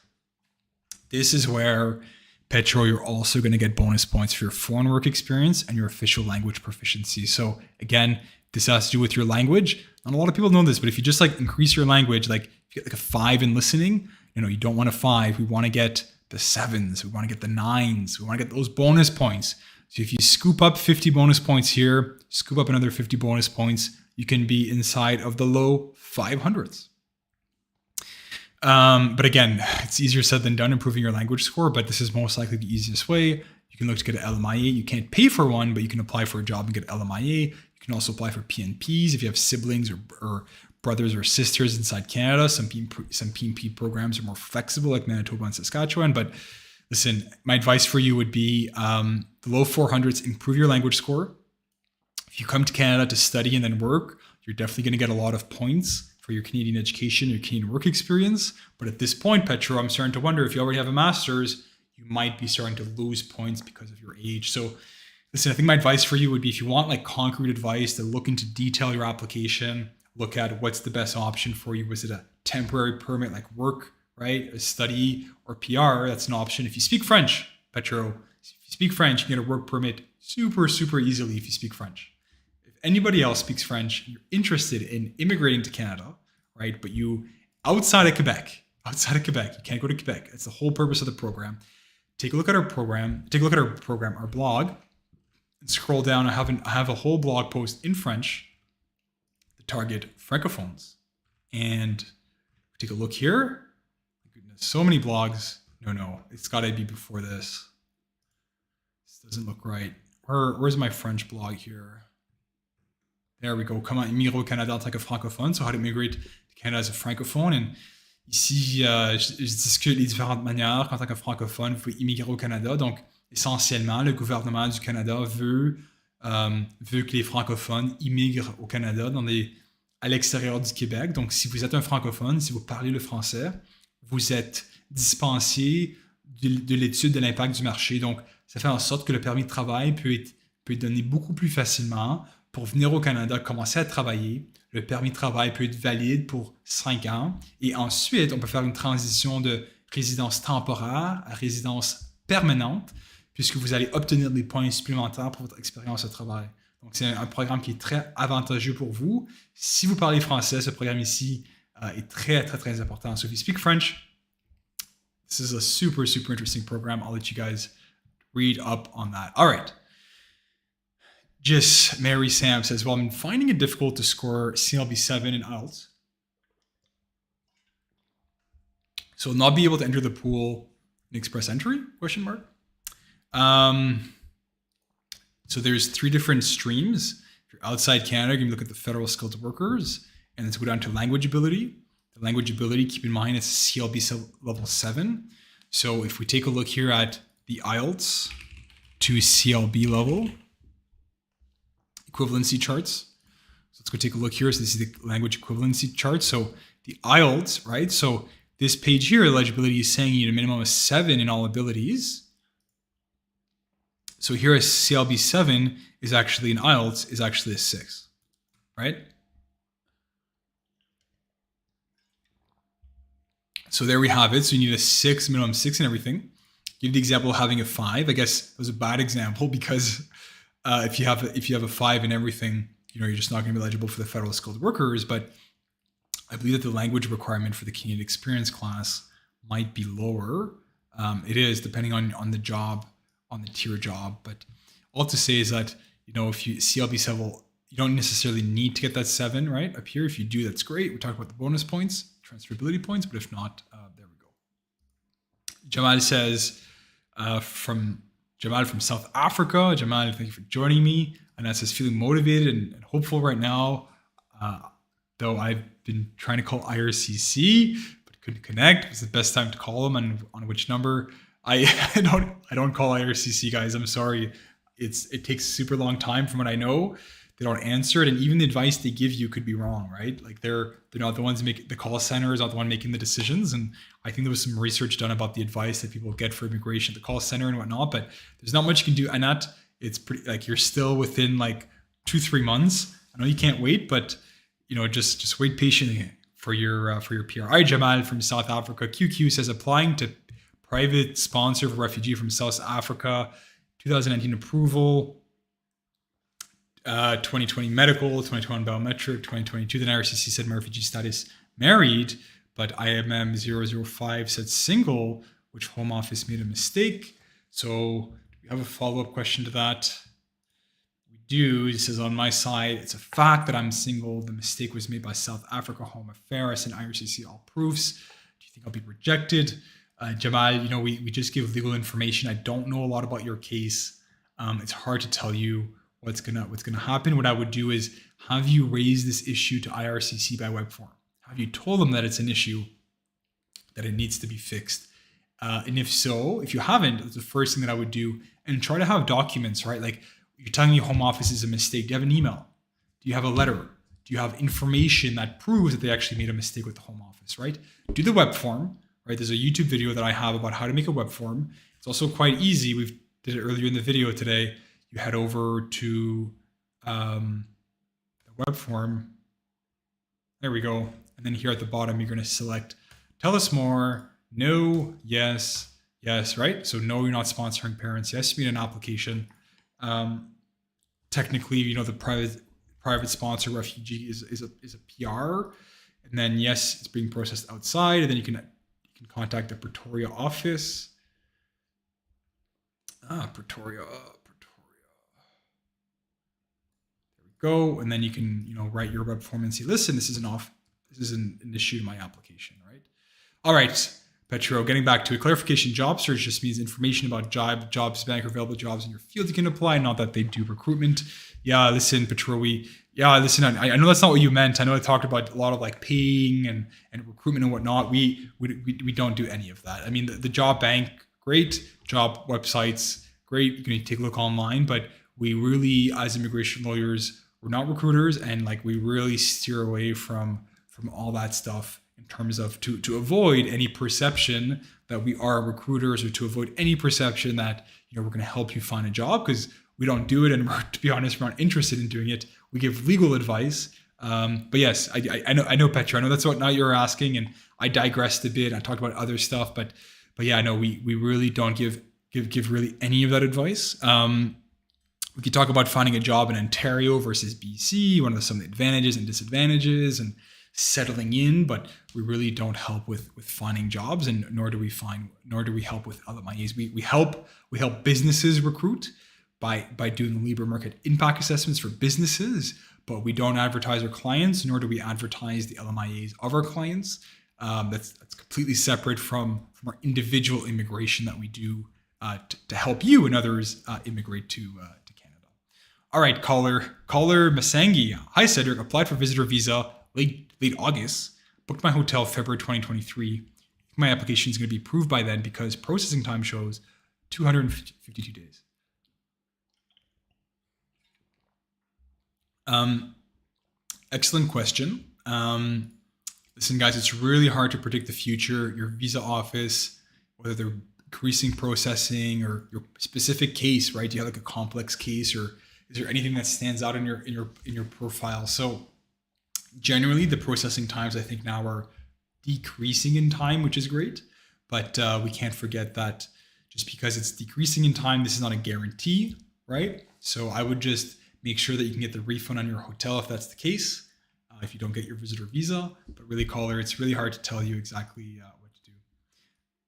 This is where, Petro, you're also going to get bonus points for your foreign work experience and your official language proficiency. So again, this has to do with your language. Not a lot of people know this, but if you just like increase your language, like if you get like a 5 in listening, you don't want a 5. We want to get the 7s. We want to get the 9s. We want to get those bonus points. So if you scoop up 50 bonus points here, scoop up another 50 bonus points, you can be inside of the low 500s. But again, it's easier said than done improving your language score, but this is most likely the easiest way. You can look to get an LMIA. You can't pay for one, but you can apply for a job and get LMIA. You can also apply for PNPs if you have siblings or brothers or sisters inside Canada. Some PNP programs are more flexible, like Manitoba and Saskatchewan. But listen, my advice for you would be the low 400s, improve your language score. If you come to Canada to study and then work, you're definitely going to get a lot of points for your Canadian education, your Canadian work experience. But at this point, Petro, I'm starting to wonder if you already have a master's, you might be starting to lose points because of your age. So listen, I think my advice for you would be if you want like concrete advice to look into detail your application, look at what's the best option for you. Was it a temporary permit like work, right? A study or PR, that's an option. If you speak French, Petro, if you speak French, you can get a work permit super, super easily if you speak French. Anybody else speaks French, you're interested in immigrating to Canada, right? But you outside of Quebec, you can't go to Quebec. That's the whole purpose of the program. Take a look at our program, our blog, and scroll down. I have a whole blog post in French to target francophones. And take a look here. My goodness, so many blogs. No, it's got to be before this. This doesn't look right. Where's my French blog here? There we go. Comment immigrer au Canada en tant que francophone. So how to immigrate to Canada as a francophone. And ici, je discute les différentes manières qu'en tant que francophone, vous pouvez immigrer au Canada. Donc, essentiellement, le gouvernement du Canada veut que les francophones immigrent au Canada à l'extérieur du Québec. Donc, si vous êtes un francophone, si vous parlez le français, vous êtes dispensé de l'étude de l'impact du marché. Donc, ça fait en sorte que le permis de travail peut être donné beaucoup plus facilement pour venir au Canada, commencer à travailler. Le permis de travail peut être valide pour 5 ans. Et ensuite, on peut faire une transition de résidence temporaire à résidence permanente, puisque vous allez obtenir des points supplémentaires pour votre expérience de travail. Donc, c'est un programme qui est très avantageux pour vous. Si vous parlez français, ce programme ici est très, très, très important. So if you speak French, this is a super, super interesting program. I'll let you guys read up on that. All right. Just Mary Sam says, well, I'm finding it difficult to score CLB 7 in IELTS. So not be able to enter the pool in express entry, question mark. So there's 3 different streams. If you're outside Canada, you can look at the federal skilled workers, and let's go down to language ability. The language ability, keep in mind, it's CLB level 7. So if we take a look here at the IELTS to CLB level, equivalency charts. So let's go take a look here. So this is the language equivalency chart. So the IELTS, right? So this page here, eligibility is saying you need a minimum of 7 in all abilities. So here a CLB 7 is actually an IELTS is actually a 6, right? So there we have it. So you need a 6, minimum 6 and everything. Give the example of having a 5. I guess it was a bad example because if you have a 5 in everything, you're just not going to be eligible for the federal skilled workers. But I believe that the language requirement for the Canadian experience class might be lower. It is depending on the job, on the tier job. But all to say is that if you CLB 7, you don't necessarily need to get that 7 right up here. If you do, that's great. We talked about the bonus points, transferability points. But if not, there we go. Jamal says from South Africa. Jamal, thank you for joining me. And that says feeling motivated and hopeful right now. Though I've been trying to call IRCC, but couldn't connect. It was the best time to call them and on which number. I don't call IRCC, guys. I'm sorry. It takes a super long time from what I know. They don't answer it, and even the advice they give you could be wrong, right? Like they're not the ones making the call center is not the one making the decisions. And I think there was some research done about the advice that people get for immigration at the call center and whatnot. But there's not much you can do, and that it's pretty like you're still within like 2-3 months. I know you can't wait, but just wait patiently for your PR. All right, Jamal from South Africa. QQ says applying to private sponsor for refugee from South Africa, 2019 approval, 2020 medical, 2021 biometric, 2022 then IRCC said my refugee status married, but IMM 005 said single, which Home Office made a mistake. So do we have a follow-up question to that? We do. It says on my side, it's a fact that I'm single. The mistake was made by South Africa Home Affairs and IRCC all proofs. Do you think I'll be rejected? Jamal, we just give legal information. I don't know a lot about your case. It's hard to tell you what's gonna happen. What I would do is have you raise this issue to IRCC by web form. Have you told them that it's an issue, that it needs to be fixed? And if so, if you haven't, that's the first thing that I would do, and try to have documents, right? Like you're telling me Home Office is a mistake. Do you have an email? Do you have a letter? Do you have information that proves that they actually made a mistake with the Home Office, right? Do the web form, right? There's a YouTube video that I have about how to make a web form. It's also quite easy. We did it earlier in the video today. You head over to the web form. There we go. And then here at the bottom, you're going to select tell us more. No, yes, yes, right? So no, you're not sponsoring parents. Yes, you need an application. Technically, the private sponsor refugee is a PR. And then yes, it's being processed outside. And then you can contact the Pretoria office. Pretoria. There we go. And then you can, write your web form and say, listen, this is an issue to my application, right? All right. Petro, getting back to it, clarification, job search just means information about jobs, bank, or available jobs in your field you can apply, not that they do recruitment. Yeah, listen, Petro, I know that's not what you meant. I know I talked about a lot of like paying and recruitment and whatnot. We don't do any of that. I mean, the job bank, great. Job websites, great. You can take a look online, but we really, as immigration lawyers, we're not recruiters, and like we really steer away from all that stuff in terms of to avoid any perception that we are recruiters, or to avoid any perception that we're going to help you find a job, because we don't do it, and to be honest, we're not interested in doing it. We give legal advice. But yes, I know Petra, I know that's what now you're asking, and I digressed a bit. I talked about other stuff, but yeah, I know we really don't give really any of that advice. We could talk about finding a job in Ontario versus BC, one of some of the advantages and disadvantages, and settling in, but we really don't help with finding jobs, and nor do we help with LMIAs. We help businesses recruit by doing the labor market impact assessments for businesses, but we don't advertise our clients, nor do we advertise the LMIAs of our clients. That's completely separate from our individual immigration that we do to help you and others immigrate to Canada. All right, caller Masangi. Hi, Cedric. Applied for visitor visa late August. Booked my hotel February 2023. My application is going to be approved by then because processing time shows 252 days. Excellent question. Listen, guys, it's really hard to predict the future. Your visa office, whether they're increasing processing or your specific case, right? Do you have like a complex case, or is there anything that stands out in your profile? So generally, the processing times I think now are decreasing in time, which is great. But we can't forget that just because it's decreasing in time, this is not a guarantee, right? So I would just make sure that you can get the refund on your hotel if that's the case, if you don't get your visitor visa. But really, caller, it's really hard to tell you exactly what to do.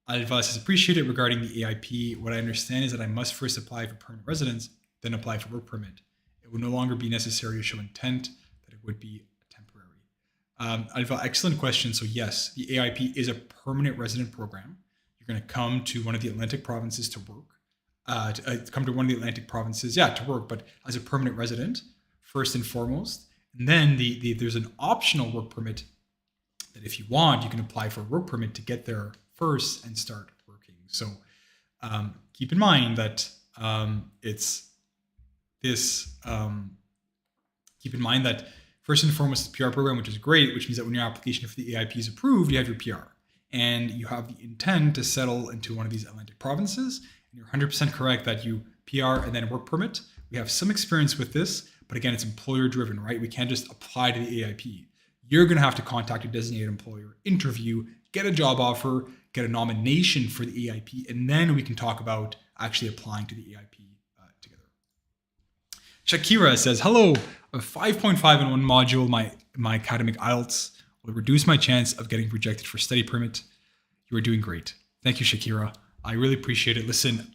Advice is appreciated regarding the AIP. What I understand is that I must first apply for permanent residence, then apply for work permit. It will no longer be necessary to show intent that it would be temporary. Excellent question. So yes, the AIP is a permanent resident program. You're going to come to one of the Atlantic provinces to work. To work, but as a permanent resident, first and foremost. And then there's an optional work permit that if you want, you can apply for a work permit to get there first and start working. So keep in mind that keep in mind that first and foremost, the PR program, which is great, which means that when your application for the AIP is approved, you have your PR. And you have the intent to settle into one of these Atlantic provinces. And you're 100% correct that you PR and then work permit. We have some experience with this, but again, it's employer driven, right? We can't just apply to the AIP. You're going to have to contact a designated employer, interview, get a job offer, get a nomination for the EIP, and then we can talk about actually applying to the EIP together. Shakira says, hello, a 5.5 in one module, my academic IELTS will reduce my chance of getting rejected for study permit. You are doing great. Thank you, Shakira. I really appreciate it. Listen,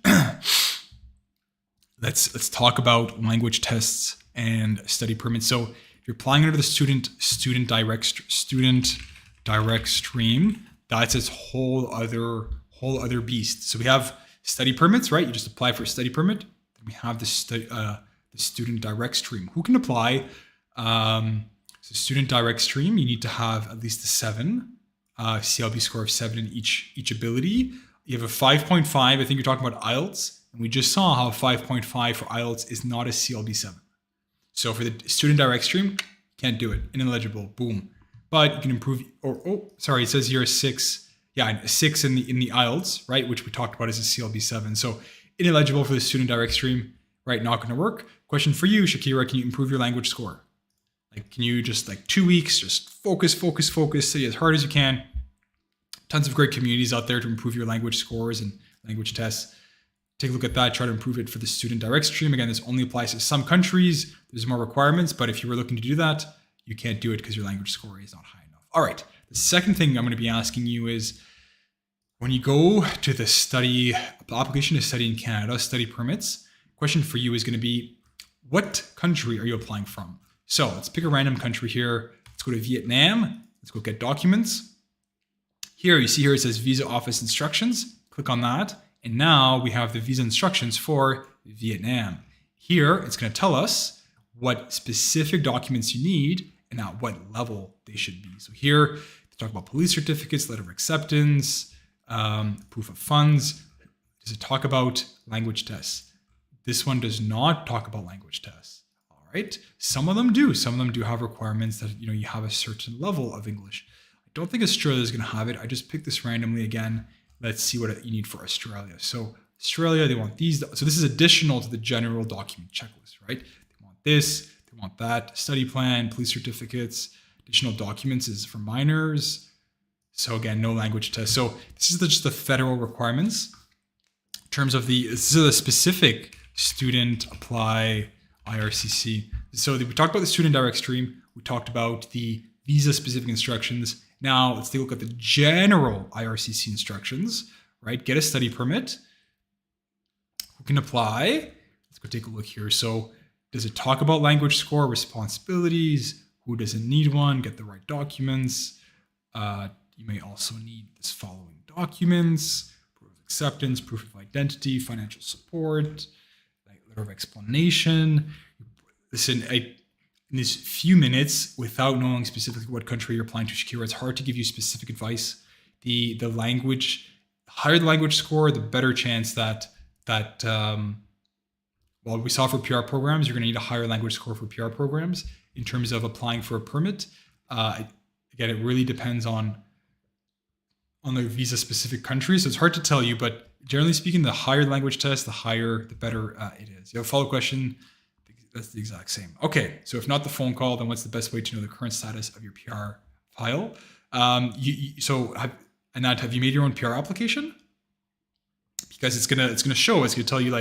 let's talk about language tests and study permits. So if you're applying under the student direct stream, that's its whole other beast. So we have study permits, right? You just apply for a study permit. Then we have the student direct stream. Who can apply? So student direct stream, you need to have at least a 7, CLB score of 7 in each ability. You have a 5.5. I think you're talking about IELTS, and we just saw how 5.5 for IELTS is not a CLB 7. So for the student direct stream, can't do it. Ineligible. Boom. But you can improve. It says here a 6. Yeah, a 6 in the IELTS, right? Which we talked about as a CLB 7. So ineligible for the student direct stream, right? Not going to work. Question for you, Shakira: can you improve your language score? Like, can you just 2 weeks, just focus, study as hard as you can? Tons of great communities out there to improve your language scores and language tests. Take a look at that. Try to improve it for the student direct stream. Again, this only applies to some countries. There's more requirements, but if you were looking to do that, you can't do it because your language score is not high enough. All right. The second thing I'm going to be asking you is, when you go to the application to study in Canada, study permits, question for you is going to be, what country are you applying from? So let's pick a random country here. Let's go to Vietnam. Let's go get documents. Here, you see here it says visa office instructions. Click on that. And now we have the visa instructions for Vietnam. Here, it's going to tell us what specific documents you need and at what level they should be. So here, they talk about police certificates, letter of acceptance, proof of funds. Does it talk about language tests? This one does not talk about language tests. All right. Some of them do. Some of them do have requirements that you have a certain level of English. I don't think Australia is going to have it. I just picked this randomly again. Let's see what you need for Australia. So Australia, they want these. So this is additional to the general document checklist, right? They want this, they want that, study plan, police certificates, additional documents is for minors. So again, no language test. So this is just the federal requirements. In terms of this is a specific student apply IRCC. So we talked about the student direct stream. We talked about the visa specific instructions. Now let's take a look at the general IRCC instructions, right? Get a study permit. Who can apply? Let's go take a look here. So does it talk about language score, responsibilities? Who doesn't need one? Get the right documents. You may also need this following documents: proof of acceptance, proof of identity, financial support, letter of explanation. Listen, in these few minutes, without knowing specifically what country you're applying to, Shakira, it's hard to give you specific advice. The higher the language score, the better chance that while we saw for PR programs, you're going to need a higher language score for PR programs. In terms of applying for a permit, again, it really depends on the visa specific country. So it's hard to tell you, but generally speaking, the higher the language test, the better it is. You have a follow-up question? That's the exact same. Okay, so if not the phone call, then what's the best way to know the current status of your PR file? Have you made your own PR application? Because it's gonna show. It's gonna tell you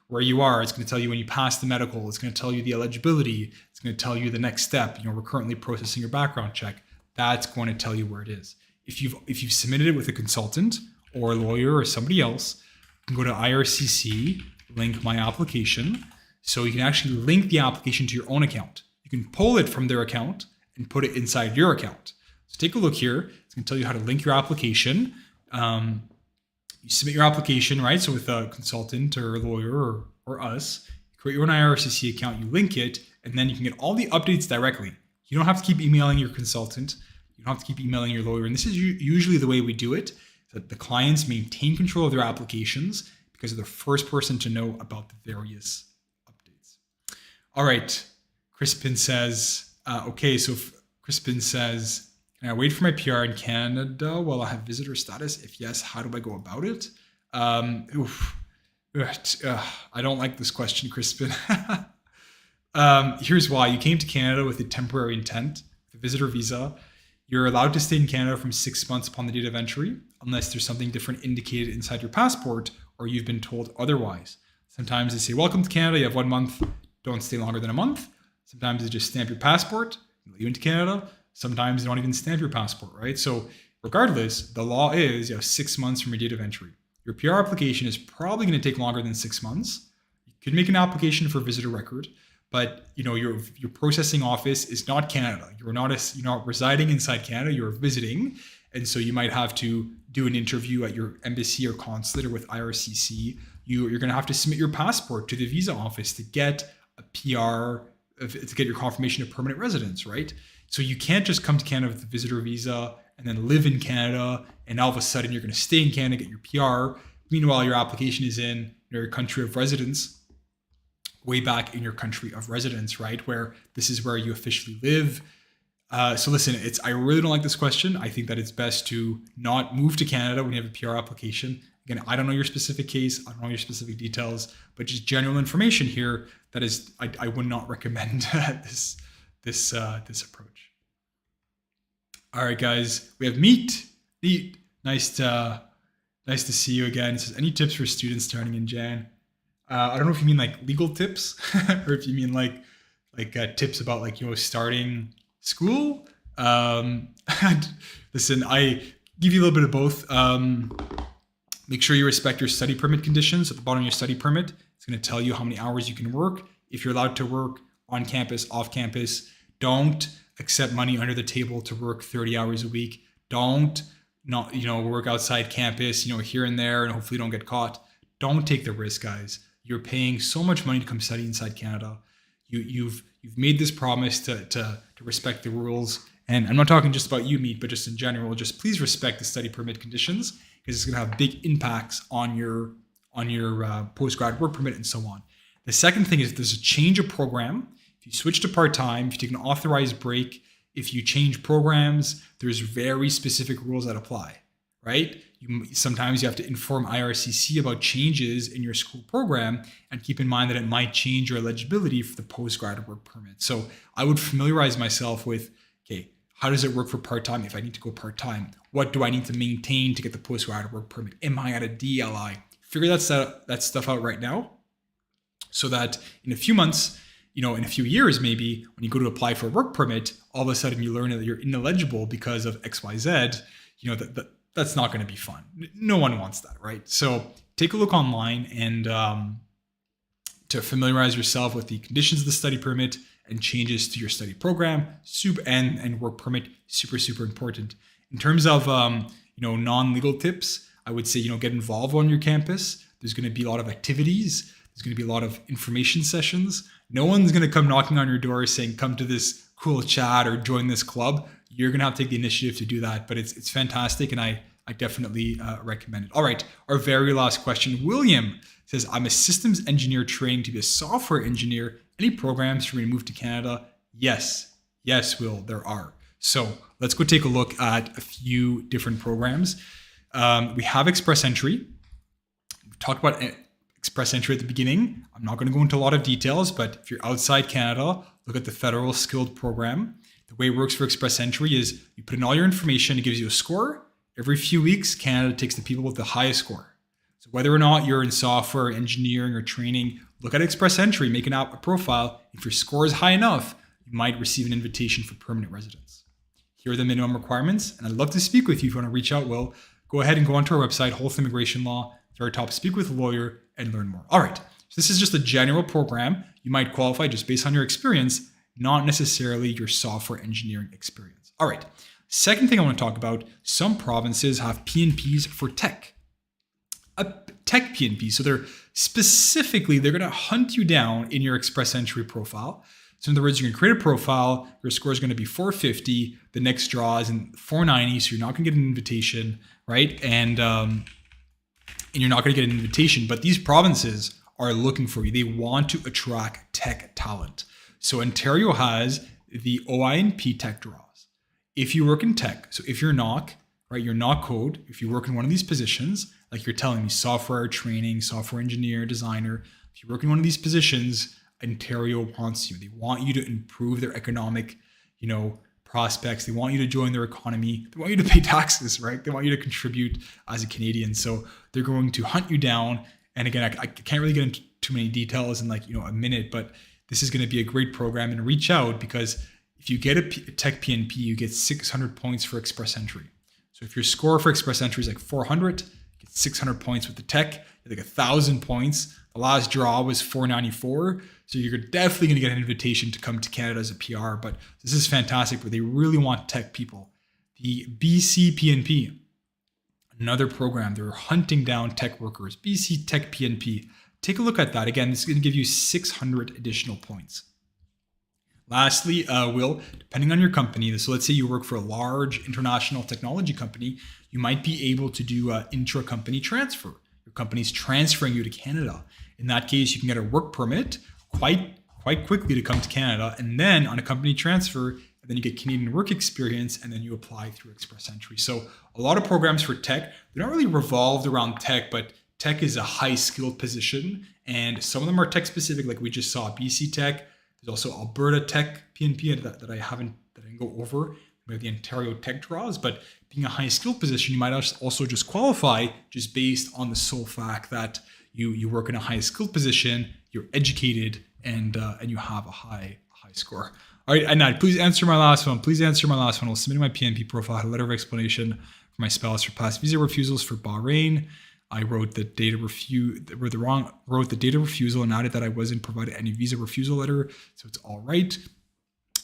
where you are. It's gonna tell you when you pass the medical. It's gonna tell you the eligibility. It's gonna tell you the next step. We're currently processing your background check. That's going to tell you where it is. If you've submitted it with a consultant or a lawyer or somebody else, you can go to IRCC, link my application. So you can actually link the application to your own account. You can pull it from their account and put it inside your account. So take a look here. It's going to tell you how to link your application. You submit your application, right? So with a consultant or a lawyer or us, you create your own IRCC account, you link it, and then you can get all the updates directly. You don't have to keep emailing your consultant. You don't have to keep emailing your lawyer. And this is usually the way we do it, that the clients maintain control of their applications because they're the first person to know about the various updates. All right. Crispin says, Crispin says, can I wait for my PR in Canada while I have visitor status? If yes, how do I go about it? I don't like this question, Crispin. Here's why. You came to Canada with a temporary intent, the visitor visa. You're allowed to stay in Canada from 6 months upon the date of entry, unless there's something different indicated inside your passport or you've been told otherwise. Sometimes they say, welcome to Canada, you have 1 month, don't stay longer than a month. Sometimes they just stamp your passport, let you into Canada. Sometimes they don't even stamp your passport, right? So regardless, the law is you have 6 months from your date of entry. Your PR application is probably going to take longer than 6 months. You could make an application for visitor record, but your processing office is not Canada. You're not residing inside Canada. You're visiting, and so you might have to do an interview at your embassy or consulate or with IRCC. You're going to have to submit your passport to the visa office to get a PR, to get your confirmation of permanent residence, right? So you can't just come to Canada with a visitor visa and then live in Canada, and all of a sudden you're going to stay in Canada, get your PR. Meanwhile, your application is in your country of residence, way back in your country of residence, right? Where this is where you officially live. So listen, I really don't like this question. I think that it's best to not move to Canada when you have a PR application. Again, I don't know your specific case. I don't know your specific details, but just general information here. That is, I would not recommend this approach. All right, guys, we have Meet. Nice to see you again. It says, any tips for students starting in Jan? I don't know if you mean like legal tips or if you mean like tips about starting school. Listen, I give you a little bit of both. Make sure you respect your study permit conditions. At the bottom of your study permit, it's going to tell you how many hours you can work, if you're allowed to work on campus, off campus. Don't accept money under the table to work 30 hours a week. Don't work outside campus, here and there, and hopefully don't get caught. Don't take the risk, guys. You're paying so much money to come study inside Canada. You've made this promise to respect the rules. And I'm not talking just about you, Meet, but just in general. Just please respect the study permit conditions, because it's going to have big impacts on your post-grad work permit and so on. The second thing is, if there's a change of program, if you switch to part-time, if you take an authorized break, if you change programs, there's very specific rules that apply, right? Sometimes you have to inform IRCC about changes in your school program, and keep in mind that it might change your eligibility for the post-grad work permit. So I would familiarize myself with, okay, how does it work for part-time if I need to go part-time? What do I need to maintain to get the post-grad work permit? Am I at a DLI? Figure that stuff out right now, so that in a few months, in a few years, maybe when you go to apply for a work permit, all of a sudden you learn that you're ineligible because of XYZ, that's not going to be fun. No one wants that, right? So take a look online and to familiarize yourself with the conditions of the study permit and changes to your study program, and work permit, super, super important. In terms of, non-legal tips, I would say, get involved on your campus. There's going to be a lot of activities. There's going to be a lot of information sessions. No one's going to come knocking on your door saying, come to this cool chat or join this club. You're going to have to take the initiative to do that, but it's fantastic, and I definitely recommend it. All right, our very last question. William says, I'm a systems engineer trained to be a software engineer. Any programs for me to move to Canada? Yes, Will, there are. So let's go take a look at a few different programs. We have Express Entry. We've talked about Express Entry at the beginning. I'm not going to go into a lot of details, but if you're outside Canada, look at the Federal Skilled Program. The way it works for Express Entry is you put in all your information, it gives you a score. Every few weeks, Canada takes the people with the highest score. So whether or not you're in software, engineering, or training, look at Express Entry, make a profile. If your score is high enough, you might receive an invitation for permanent residence. Here are the minimum requirements, and I'd love to speak with you. If you want to reach out, Will, go ahead and go onto our website, Whole Immigration Law, very top, speak with a lawyer and learn more. All right, so this is just a general program. You might qualify just based on your experience, not necessarily your software engineering experience. All right, second thing I want to talk about, some provinces have PNPs for tech. A tech PNP, so they're going to hunt you down in your Express Entry profile. So in other words, you're going to create a profile, your score is going to be 450, the next draw is in 490, so you're not going to get an invitation, right? And you're not going to get an invitation, but these provinces are looking for you. They want to attract tech talent. So Ontario has the OINP tech draws. If you work in tech, so if you're NOC, right, you're NOC code, if you work in one of these positions, like you're telling me software training, software engineer, designer, if you work in one of these positions, Ontario wants you. They want you to improve their economic, prospects. They want you to join their economy. They want you to pay taxes, right? They want you to contribute as a Canadian. So they're going to hunt you down. And again, I can't really get into too many details in like, a minute, but this is going to be a great program. And reach out, because if you get a tech PNP, you get 600 points for express entry. So if your score for express entry is like 400, you get 600 points with the tech, like 1,000 points. The last draw was 494. So you're definitely going to get an invitation to come to Canada as a PR. But this is fantastic, where they really want tech people. The BC PNP, another program, they're hunting down tech workers. BC Tech PNP. Take a look at that. Again, this is going to give you 600 additional points. Lastly, Will, depending on your company, so let's say you work for a large international technology company, you might be able to do an intra-company transfer. Your company's transferring you to Canada. In that case, you can get a work permit quite quickly to come to Canada, and then on a company transfer, and then you get Canadian work experience, and then you apply through express entry. So a lot of programs for tech, they're not really revolved around tech, but tech is a high skilled position, and some of them are tech specific, like we just saw BC Tech. There's also Alberta Tech PNP that I didn't go over. We have the Ontario Tech draws, but being a high skilled position, you might also just qualify just based on the sole fact that you work in a high skilled position, you're educated, and you have a high score. All right, Anad, please answer my last one. I'll submit my PNP profile, had a letter of explanation for my spouse for past visa refusals for Bahrain. I wrote the data refusal and added that I wasn't provided any visa refusal letter, so it's all right.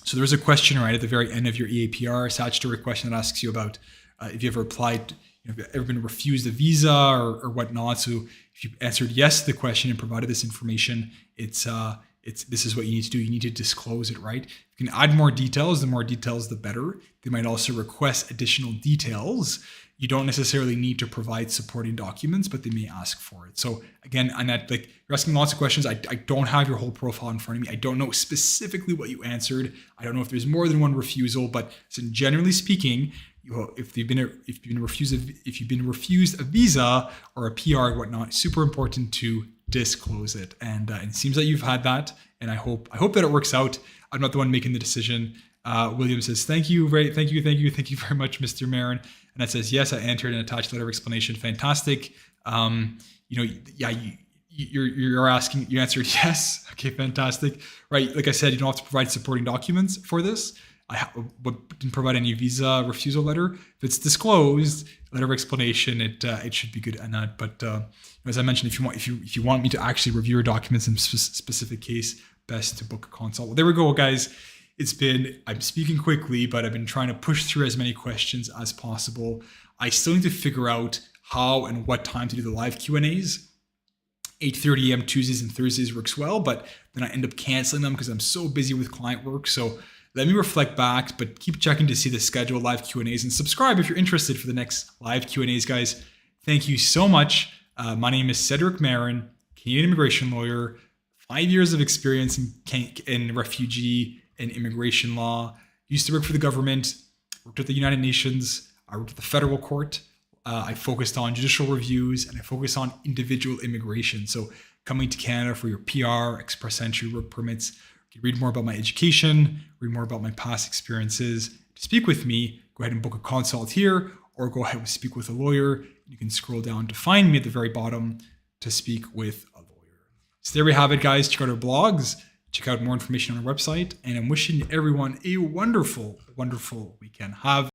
So there's a question right at the very end of your EAPR, statutory question that asks you about if you ever applied, if you've ever been refused a visa or whatnot. So if you answered yes to the question and provided this information, this is what you need to do. You need to disclose it, right? You can add more details. The more details, the better. They might also request additional details. You don't necessarily need to provide supporting documents, but they may ask for it. So again, Annette, like you're asking lots of questions. I don't have your whole profile in front of me. I don't know specifically what you answered. I don't know if there's more than one refusal, but so generally speaking, if you've been refused a visa or a PR or whatnot, super important to disclose it. And it seems like you've had that, and I hope that it works out. I'm not the one making the decision. William says, thank you very much, Mr. Marin. And that says, yes, I entered an attached letter of explanation. Fantastic. You're asking, you answered yes. Okay, fantastic. Right. Like I said, you don't have to provide supporting documents for this. But didn't provide any visa refusal letter. If it's disclosed, letter of explanation, it should be good. But as I mentioned, if you want me to actually review your documents in a specific case, best to book a consult. Well, there we go, guys. I'm speaking quickly, but I've been trying to push through as many questions as possible. I still need to figure out how and what time to do the live Q&As. 8:30 a.m. Tuesdays and Thursdays works well, but then I end up canceling them because I'm so busy with client work. So let me reflect back, but keep checking to see the scheduled live Q&As and subscribe if you're interested for the next live Q&As, guys. Thank you so much. My name is Cedric Marin, Canadian immigration lawyer, 5 years of experience in refugee and immigration law. Used to work for the government, worked at the United Nations. I worked at the federal court. I focused on judicial reviews, and I focused on individual immigration. So coming to Canada for your PR, express entry, work permits. You can read more about my education, read more about my past experiences. To speak with me, go ahead and book a consult here, or go ahead and speak with a lawyer. You can scroll down to find me at the very bottom to speak with a lawyer. So there we have it, guys. Check out our blogs. Check out more information on our website. And I'm wishing everyone a wonderful, wonderful weekend.